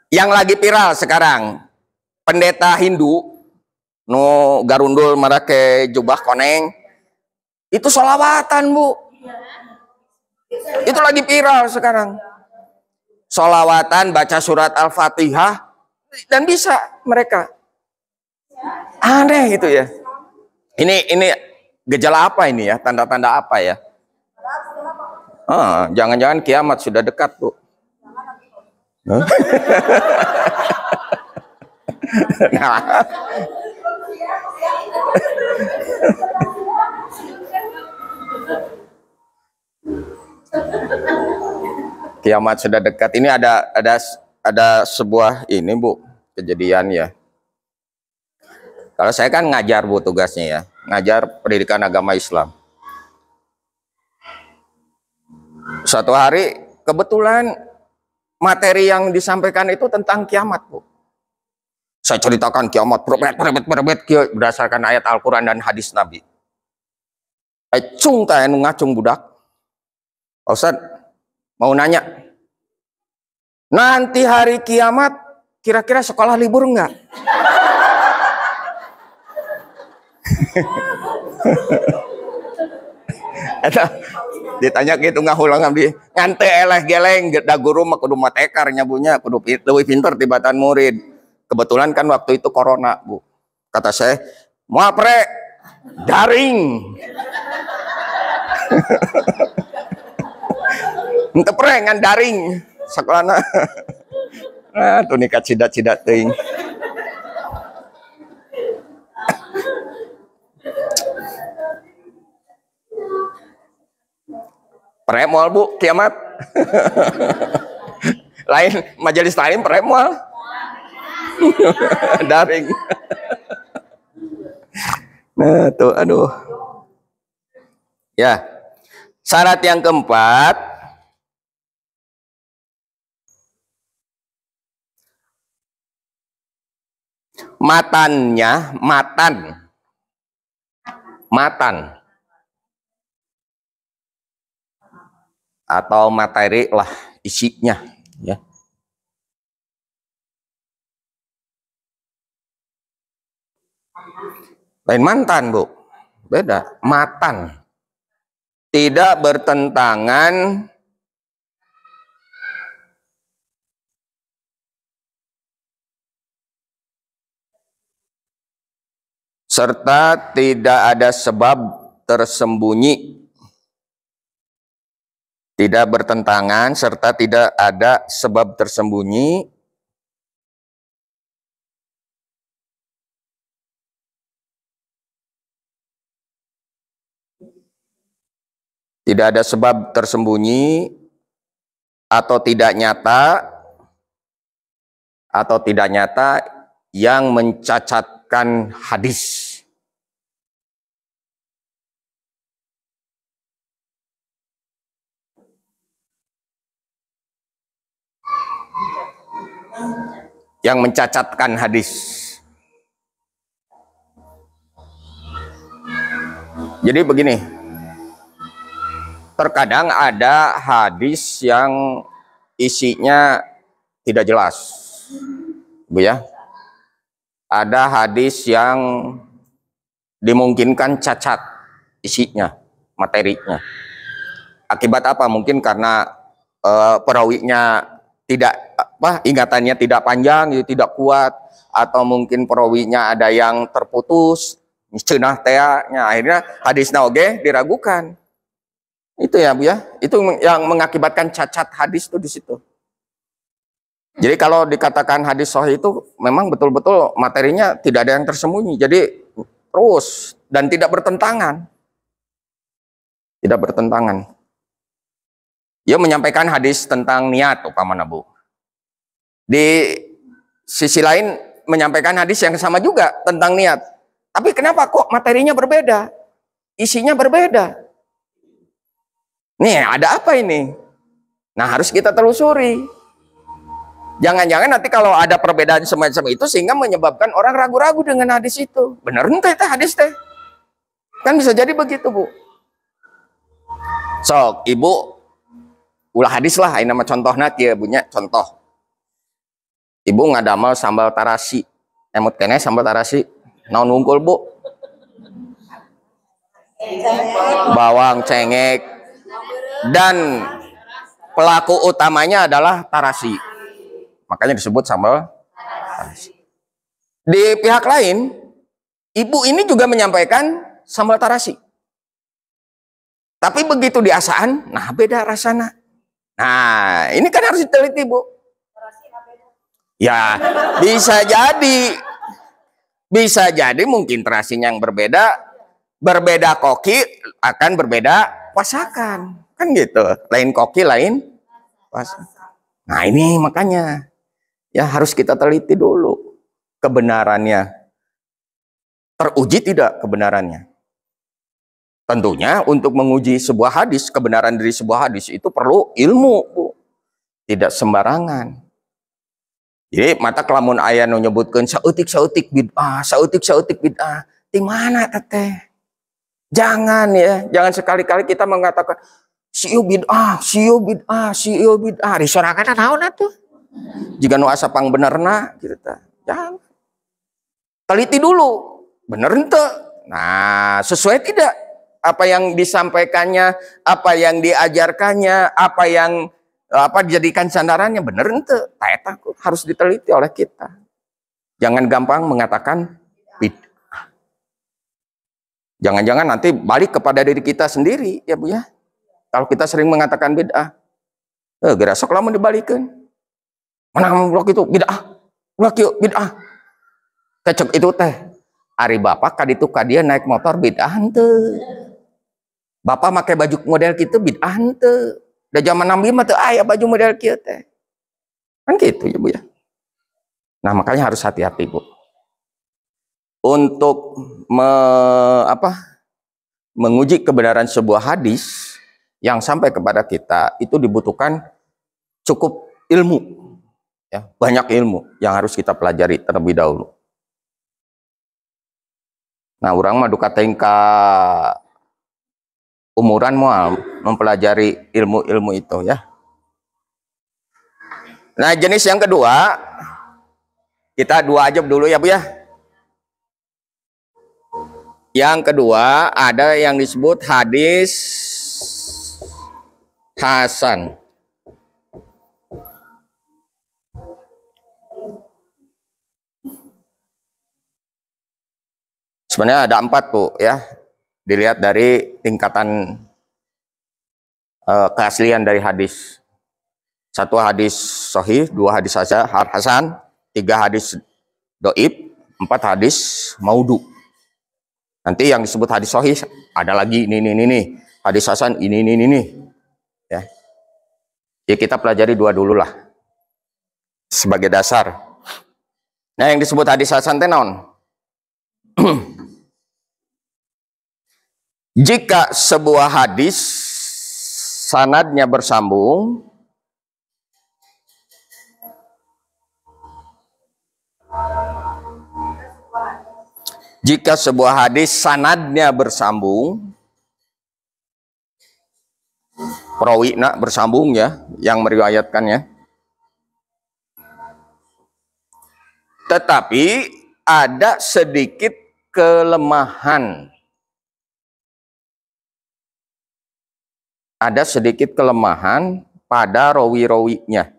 Yang lagi viral sekarang, pendeta Hindu, no garundul marake jubah koneng. Itu sholawatan Bu. Itu lagi viral sekarang. Sholawatan, baca surat Al-Fatihah, dan bisa mereka. Aneh gitu ya. Ini gejala apa ini ya? Tanda-tanda apa ya? Jangan-jangan kiamat sudah dekat Bu. Nah. Kiamat sudah dekat. Ini ada sebuah ini Bu, kejadian ya. Kalau saya kan ngajar Bu tugasnya ya, ngajar pendidikan agama Islam. Suatu hari kebetulan materi yang disampaikan itu tentang kiamat Bu. Saya ceritakan kiamat, berebet berdasarkan ayat Al-Quran dan hadis Nabi. Cung teh nu ngacung budak. Ustaz, mau nanya, nanti hari kiamat kira-kira sekolah libur enggak? Ditanya gitu ngahulang abdi, ngante eleh geleng da guru mah kudu matekar nyabunya, kudu leuwih pinter tibatan murid. Kebetulan kan waktu itu corona Bu. Kata saya, "Moal pre daring." Ente prengan daring sekolahna. Tuh nikat cidat-cidat teuing. Premol Bu, kiamat. Lain majelis taklim premol. Daring. Nah, tuh aduh. Ya. Syarat yang keempat, matan atau materi lah isinya, ya. Lain mantan Bu, beda. Matan, tidak bertentangan serta tidak ada sebab tersembunyi. Tidak bertentangan serta tidak ada sebab tersembunyi. Tidak ada sebab tersembunyi atau tidak nyata yang mencacatkan hadis. Yang mencacatkan hadis. Jadi begini, terkadang ada hadis yang isinya tidak jelas, Bu ya. Ada hadis yang dimungkinkan cacat isinya, materinya. Akibat apa? Mungkin karena perawinya tidak ingatannya tidak panjang, jadi tidak kuat, atau mungkin perawinya ada yang terputus, cenah teanya, akhirnya hadisnya oge diragukan. Itu ya Bu ya, itu yang mengakibatkan cacat hadis itu di situ. Jadi kalau dikatakan hadis sahih itu memang betul-betul materinya tidak ada yang tersembunyi, jadi terus dan tidak bertentangan. Tidak bertentangan. Ia menyampaikan hadis tentang niat umpamanya Bu. Di sisi lain menyampaikan hadis yang sama juga tentang niat. Tapi kenapa kok materinya berbeda? Isinya berbeda. Nih, ada apa ini? Nah, harus kita telusuri. Jangan-jangan nanti kalau ada perbedaan semacam itu sehingga menyebabkan orang ragu-ragu dengan hadis itu. Bener ente hadis teh? Kan bisa jadi begitu, Bu. Sok, Ibu ulah hadis lah, ini nama contohnya dia punya contoh. Ibu ngadamel sambal tarasi, emut kene sambal tarasi, naon wungkul Bu? Bawang, cengek, dan pelaku utamanya adalah tarasi, makanya disebut sambal tarasi. Di pihak lain, ibu ini juga menyampaikan sambal tarasi, tapi begitu diasaan, nah beda rasanya. Nah, ini kan harus diteliti Bu. Ya, bisa jadi mungkin terasinya yang berbeda koki akan berbeda pasakan, kan gitu. Lain koki, lain pasakan. Nah ini makanya ya harus kita teliti dulu kebenarannya, teruji tidak kebenarannya. Tentunya untuk menguji sebuah hadis, kebenaran dari sebuah hadis itu perlu ilmu Bu, tidak sembarangan. Jadi mata kelamun aya nu nyebutkeun sautik bid'ah, di mana teteh? Jangan ya, jangan sekali-kali kita mengatakan sieu bid'ah. Disorakan naon atuh? Jika nu asa pang benerna gitu tah. Jangan. Teliti dulu, bener henteu? Nah, sesuai tidak apa yang disampaikannya, apa yang diajarkannya, apa yang dijadikan sandarannya, bener ente? Eta harus diteliti oleh kita. Jangan gampang mengatakan bid'ah. Jangan-jangan nanti balik kepada diri kita sendiri ya Bu ya. Kalau kita sering mengatakan bid'ah, geura sok lamun dibalikin. Mana blok itu bid'ah. Blok yuk bid'ah. Kecek itu teh. Ari bapak kaditu ka dia naik motor bid'ah henteu. Bapak pakai baju model gitu bid'ah henteu. Da zaman Nabi mah teu aya baju model kieu teh. Kan gitu ya Bu ya. Nah, makanya harus hati-hati Bu. Untuk menguji kebenaran sebuah hadis yang sampai kepada kita itu dibutuhkan cukup ilmu. Ya, banyak ilmu yang harus kita pelajari terlebih dahulu. Nah, orang mah duka tingka umuran mau mempelajari ilmu-ilmu itu ya. Nah, jenis yang kedua, kita dua aja dulu ya Bu ya. Yang kedua ada yang disebut hadis hasan. Sebenarnya ada 4 Bu ya. Dilihat dari tingkatan keaslian dari hadis. 1 hadis sahih, 2 hadis hasan, 3 hadis doib, 4 hadis maudhu. Nanti yang disebut hadis sahih ada lagi ini. Hadis hasan ini. Ya. Ya kita pelajari 2 dulu lah. Sebagai dasar. Nah, yang disebut hadis hasan teh naon? Jika sebuah hadis sanadnya bersambung perawinya bersambung ya, yang meriwayatkannya. Tetapi ada sedikit kelemahan. Ada sedikit kelemahan pada rawi-rawinya.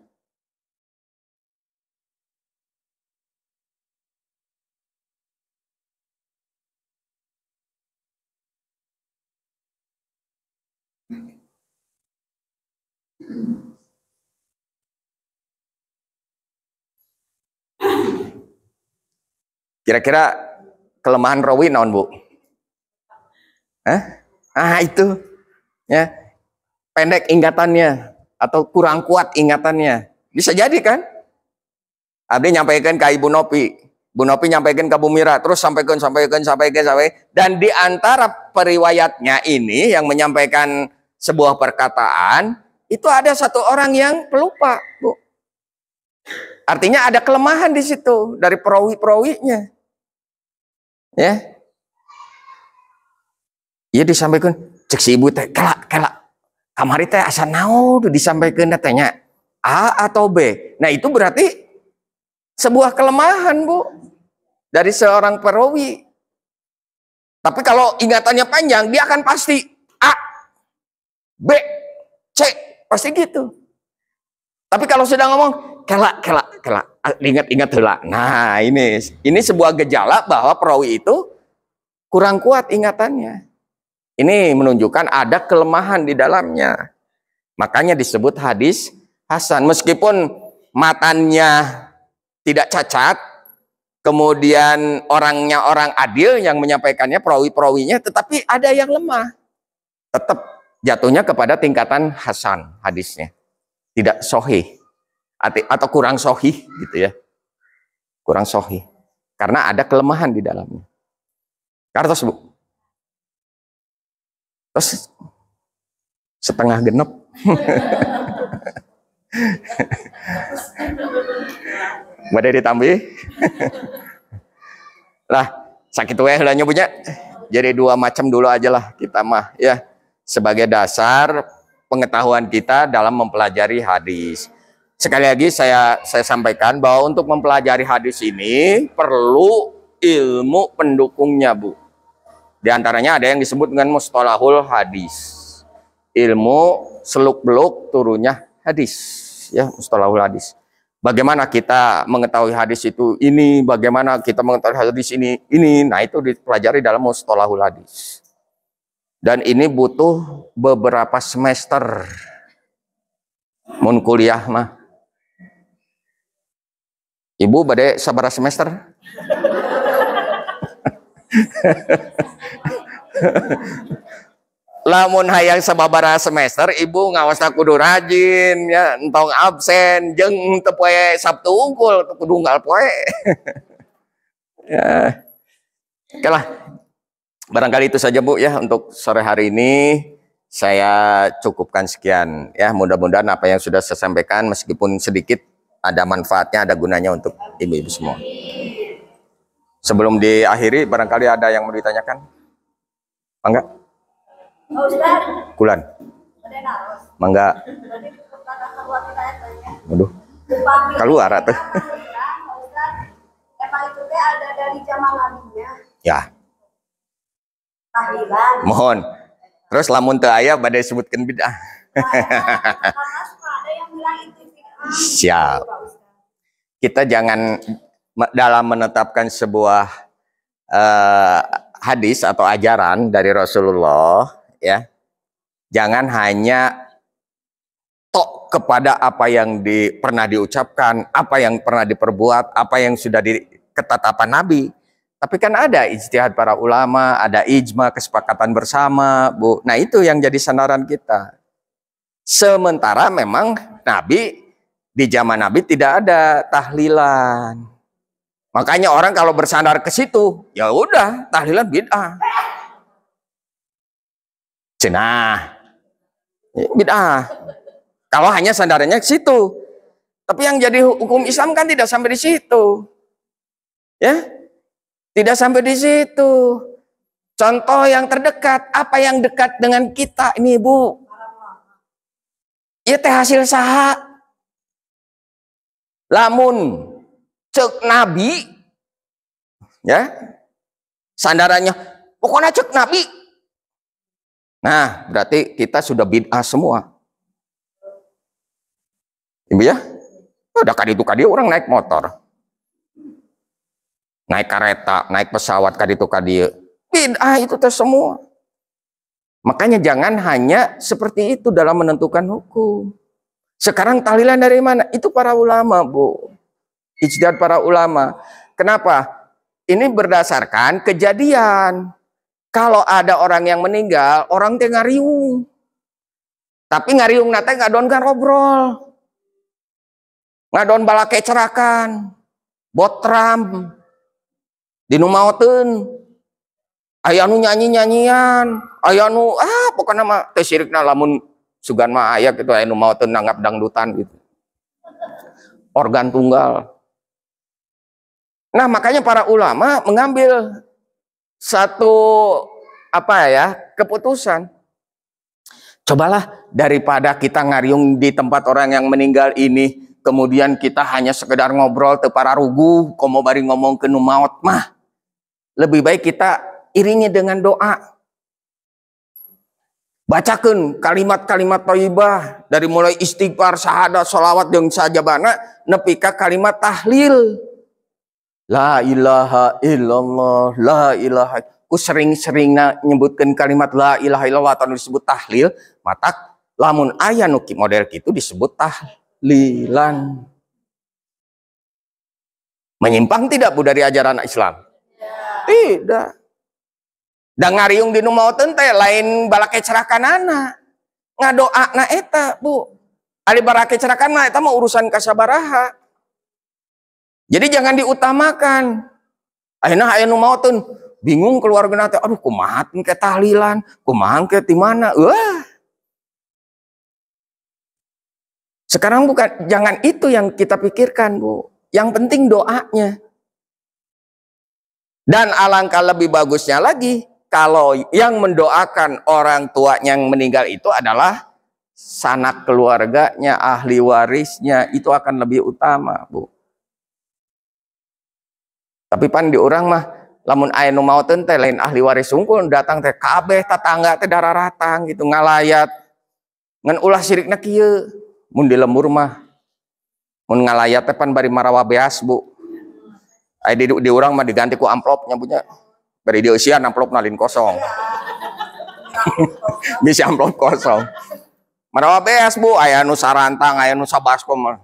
Kira-kira kelemahan rawi naon Bu? Itu ya, pendek ingatannya atau kurang kuat ingatannya. Bisa jadi kan? Abdi nyampaikan ke Ibu Nopi, Bu Nopi nyampaikan ke Bu Mira, terus sampaikan. Dan di antara periwayatnya ini yang menyampaikan sebuah perkataan, itu ada 1 orang yang pelupa, Bu. Artinya ada kelemahan di situ dari perawi-perawinya. Ya. Iya disampaikan, cek si ibu teh, kelak. Kamari teh asa naon disampaikan tanya A atau B. Nah, itu berarti sebuah kelemahan, Bu, dari seorang perawi. Tapi kalau ingatannya panjang, dia akan pasti A, B, C, pasti gitu. Tapi kalau sudah ngomong kelak, ingat heula. Nah, ini sebuah gejala bahwa perawi itu kurang kuat ingatannya. Ini menunjukkan ada kelemahan di dalamnya. Makanya disebut hadis hasan. Meskipun matannya tidak cacat, kemudian orangnya orang adil yang menyampaikannya, perawi-perawinya, tetapi ada yang lemah. Tetap jatuhnya kepada tingkatan hasan hadisnya. Tidak sahih. Atau kurang sahih gitu ya. Kurang sahih. Karena ada kelemahan di dalamnya. Kartos Bu. Terus setengah genep. Badai ditambih. Lah, sakit wae heula punya. Jadi 2 macam dulu aja lah kita mah ya. Sebagai dasar pengetahuan kita dalam mempelajari hadis. Sekali lagi saya sampaikan bahwa untuk mempelajari hadis ini perlu ilmu pendukungnya, Bu. Di antaranya ada yang disebut dengan mustalahul hadis. Ilmu seluk-beluk turunnya hadis, ya, mustalahul hadis. Bagaimana kita mengetahui hadis itu ini, bagaimana kita mengetahui hadis ini. Nah, itu dipelajari dalam mustalahul hadis. Dan ini butuh beberapa semester. Mun kuliah mah. Ibu badai sabaraha semester? Lamun hayang sababaraha semester ibu ngawasna kudu rajin ya, entong absen jeung teu poe Sabtu unggul kudu unggal poe. Ya, oke lah. Barangkali itu saja Bu ya untuk sore hari ini. Saya cukupkan sekian ya. Mudah-mudahan apa yang sudah saya sampaikan meskipun sedikit ada manfaatnya, ada gunanya untuk ibu-ibu semua. Sebelum diakhiri, barangkali ada yang mau ditanyakan? Enggak? Kulan. Mangga. Waduh. Keluar atuh. Ada dari zaman nabinya. Ya. Tahlilan. Mohon. Terus lamun teu aya badai sebutkeun bid'ah. Ada yang bilang itu bid'ah. Siap. Kita jangan dalam menetapkan sebuah hadis atau ajaran dari Rasulullah ya, jangan hanya tok kepada apa yang pernah diucapkan, apa yang pernah diperbuat, apa yang sudah ketetapan Nabi, tapi kan ada ijtihad para ulama, ada ijma, kesepakatan bersama, Bu. Nah itu yang jadi sandaran kita. Sementara memang di zaman Nabi tidak ada tahlilan. Makanya orang kalau bersandar ke situ, ya udah tahlilan bid'ah. Cenah. Bid'ah. Kalau hanya sandarannya ke situ. Tapi yang jadi hukum Islam kan tidak sampai di situ. Ya? Tidak sampai di situ. Contoh yang terdekat, apa yang dekat dengan kita ini, Bu? Ya teh hasil saha. Lamun cek Nabi, ya sandarannya pokoknya cek Nabi. Nah berarti kita sudah bid'ah semua, ibu ya. Udah kaditu orang naik motor, naik kereta, naik pesawat kaditu bid'ah itu teh semua. Makanya jangan hanya seperti itu dalam menentukan hukum. Sekarang tahlilan dari mana? Itu para ulama, Bu. Ijtihad para ulama. Kenapa? Ini berdasarkan kejadian. Kalau ada orang yang meninggal, orang teh ngariung. Tapi ngariung nate ngadon ngobrol. Ngadon balake cerakan. Botram. Dinu maoteun. Aya nu nyanyi-nyanyian, aya nu pokokna mah teh syirikna lamun sugan mah aya kitu aya nu maoteun nanggap dangdutan gitu. Organ tunggal. Nah, makanya para ulama mengambil satu keputusan. Cobalah daripada kita ngariung di tempat orang yang meninggal ini, kemudian kita hanya sekedar ngobrol teu para ruguh, komo bari ngomong ke nu maot mah. Lebih baik kita iringi dengan doa. Bacakeun kalimat-kalimat thayyibah dari mulai istighfar, syahadat, sholawat jeung sajabana nepi ka kalimat tahlil. La ilaha illallah, la ilaha. Ku sering-seringna nyebutkeun kalimat la ilaha illallah atau disebut tahlil, matak lamun aya nu model kitu disebut tahlilan. Menyimpang tidak Bu dari ajaran Islam? Tidak. Dan ngariung di nu maoteun teh lain balake cerakanana. Ngadoana eta, Bu. Ari balake cerakanana eta mah urusan kasabaraha. Jadi jangan diutamakan. Ayeuna aya nu maoteun bingung keluargana teh, aduh kumaha ke tahlilan, kumaha ke di mana? Wah. Sekarang bukan, jangan itu yang kita pikirkan, Bu. Yang penting doanya. Dan alangkah lebih bagusnya lagi kalau yang mendoakan orang tua yang meninggal itu adalah sanak keluarganya, ahli warisnya, itu akan lebih utama, Bu. Tapi pan di orang mah lamun aya nu maoteun teh lain ahli waris sungkul datang teh kabeh tetangga teh dararatang gitu ngalayat. Ngan ulah sirikna kieu. Mun di lembur mah mun ngalayat teh pan bari marawa beas, Bu. Aya di urang mah diganti ku amplopnya punya. Bari dieusian amplop nalin kosong. Bisa amplop kosong. Marawa beas, Bu, aya nu sarantang, aya nu sabaskom.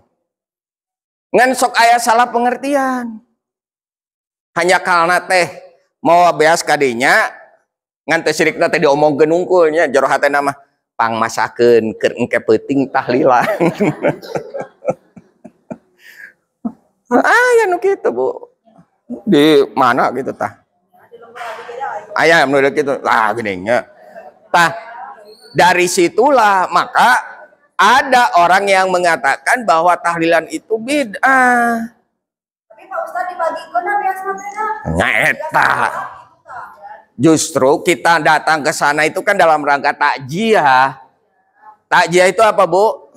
Ngan sok aya salah pengertian. Hanya kalna teh mau beas kadinya Ngan teh sirikna teh diomongkeun unggulnya jero hatena mah pangmasakeun keur engke peuting tahlilan. Aya nu kitu, Bu. Di mana gitu tah? Aya nu kitu. Lah geuning nya. Tah dari situlah maka ada orang yang mengatakan bahwa tahlilan itu bid'ah. Tapi Pak Ustadz dibagikeun biasa teh. Nyata. Justru kita datang ke sana itu kan dalam rangka takjiah. Takjiah itu apa, Bu?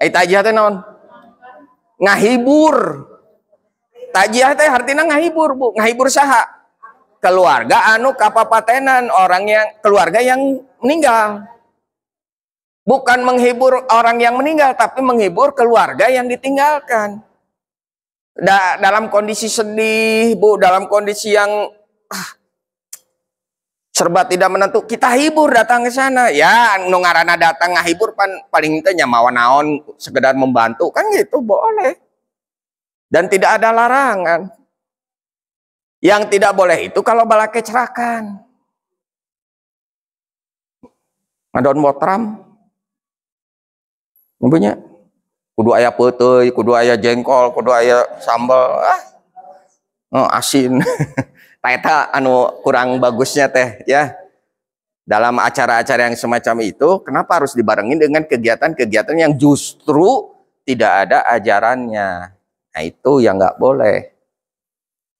Takjiah teh naon? Ngahibur. Takjiah teh artinya ngahibur, Bu. Ngahibur saha? Keluarga anu kapapatenan, orang yang keluarga yang meninggal. Bukan menghibur orang yang meninggal, tapi menghibur keluarga yang ditinggalkan. Dalam kondisi sedih, Bu, dalam kondisi yang serba tidak menentu, kita hibur datang ke sana. Ya, nu ngaranna datang ngahibur paling teh nyamawa naon sekedar membantu kan gitu boleh. Dan tidak ada larangan. Yang tidak boleh itu kalau bala kecerakan. Ngadon botram. Nyebutnya kudu aya peuteuy, kudu aya jengkol, kudu aya sambal. Asin. Eta anu kurang bagusnya teh ya. Dalam acara-acara yang semacam itu, kenapa harus dibarengin dengan kegiatan-kegiatan yang justru tidak ada ajarannya? Nah itu yang nggak boleh.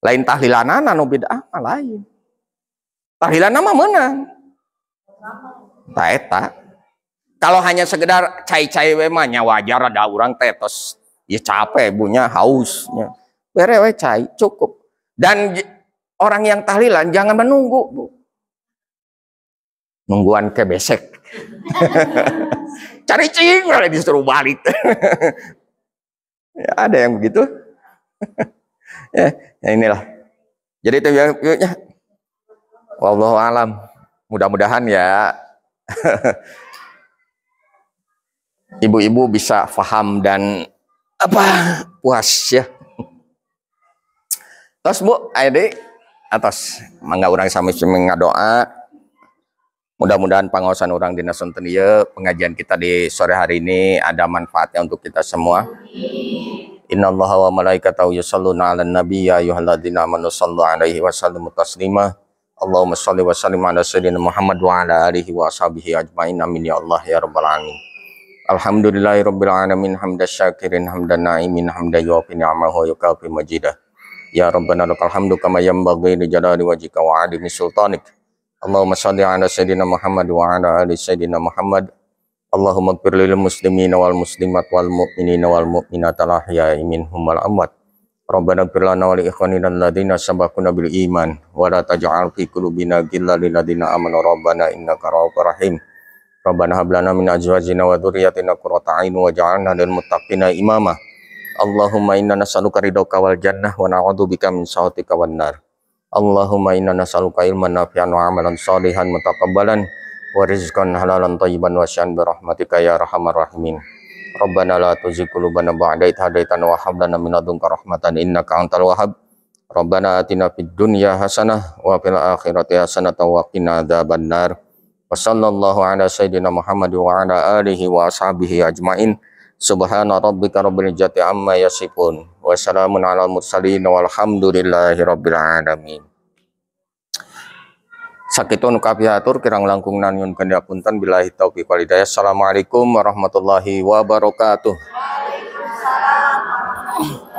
Lain tahlilanan anu bid'ah lain. Tahlilanan mah meunang. Tah eta. Kalau hanya sekedar cai-cai we mah nya wajar ada urang teh tos ya capek bunya hausnya. Bere we cai cukup. Dan orang yang tahlilan jangan menunggu, Bu. Nungguan ke besek. Cari cing malah disuruh balik. Ya, ada yang begitu. Ya inilah. Jadi itu ya. Wallahu alam. Mudah-mudahan ya ibu-ibu bisa paham dan puas ya. Terus Bu, adik atas mangga urang sami ngadoa. Mudah-mudahan pangaosan urang dina sonten ieu pengajian kita di sore hari ini ada manfaatnya untuk kita semua. Innallaha wa malaikatahu yusholluna 'alan nabi ya ayyuhalladzina amanu shallu 'alaihi wa sallimu taslima. Allahumma shalli wa sallim ala sayyidina Muhammad wa ala alihi wa ashabihi ajmain. Amin ya Allah ya rabbal alamin. Alhamdulillahirabbil alamin hamdan syakirin hamdan na'imin hamdan yuwafi ni'amahu wa yukafi majidah. Ya Rabbana lakal hamdu kama yanbaghi li jalali wajhika wa 'azimi sultanik. Allahumma shalli ala sayyidina Muhammad wa ala ali sayyidina Muhammad. Allahumma ighfir lil muslimina wal muslimat wal mu'minina wal mu'minat al ahya'i minhum wal amwat. Rabbana ighfir lana wa li ikhwanina alladziina sabaquna bil iman wa la taj'al fi qulubina ghillan lil ladzina amanu rabbana innaka ra'ufur rahim. Rabbana hab lana min azwajina wa dzurriyyatina qurrata a'yun waj'alna lil muttaqina imama. Allahumma inna nas'aluka ridhaka wal jannah wa na'udzubika min sakhatika wan nar. Allahumma inna nas'aluka ilman nafi'an wa amalan shalihan mutaqabbalan wa rizqan halalan thayyiban wa syan bi rahmatika ya arhamar rahimin. Rabbana la tuzigh qulubana ba'da idh hadaitana wa hab lana min ladunka rahmatan innaka antal wahhab. Rabbana atina fid dunya hasanah wa fil akhirati hasanah wa qina adzabannar. Wa sallallahu ala sayyidina Muhammad wa ala alihi wa ashabihi ajmain. Subhana rabbika rabbil izzati amma yasifun wa salamun alal mursalin walhamdulillahi rabbil alamin. Sakitun kapiatur kirang langkung nanyun kandiapunten billahi taufiq wal hidayah. Assalamualaikum warahmatullahi wabarakatuh. Waalaikumsalam warahmatullahi wabarakatuh.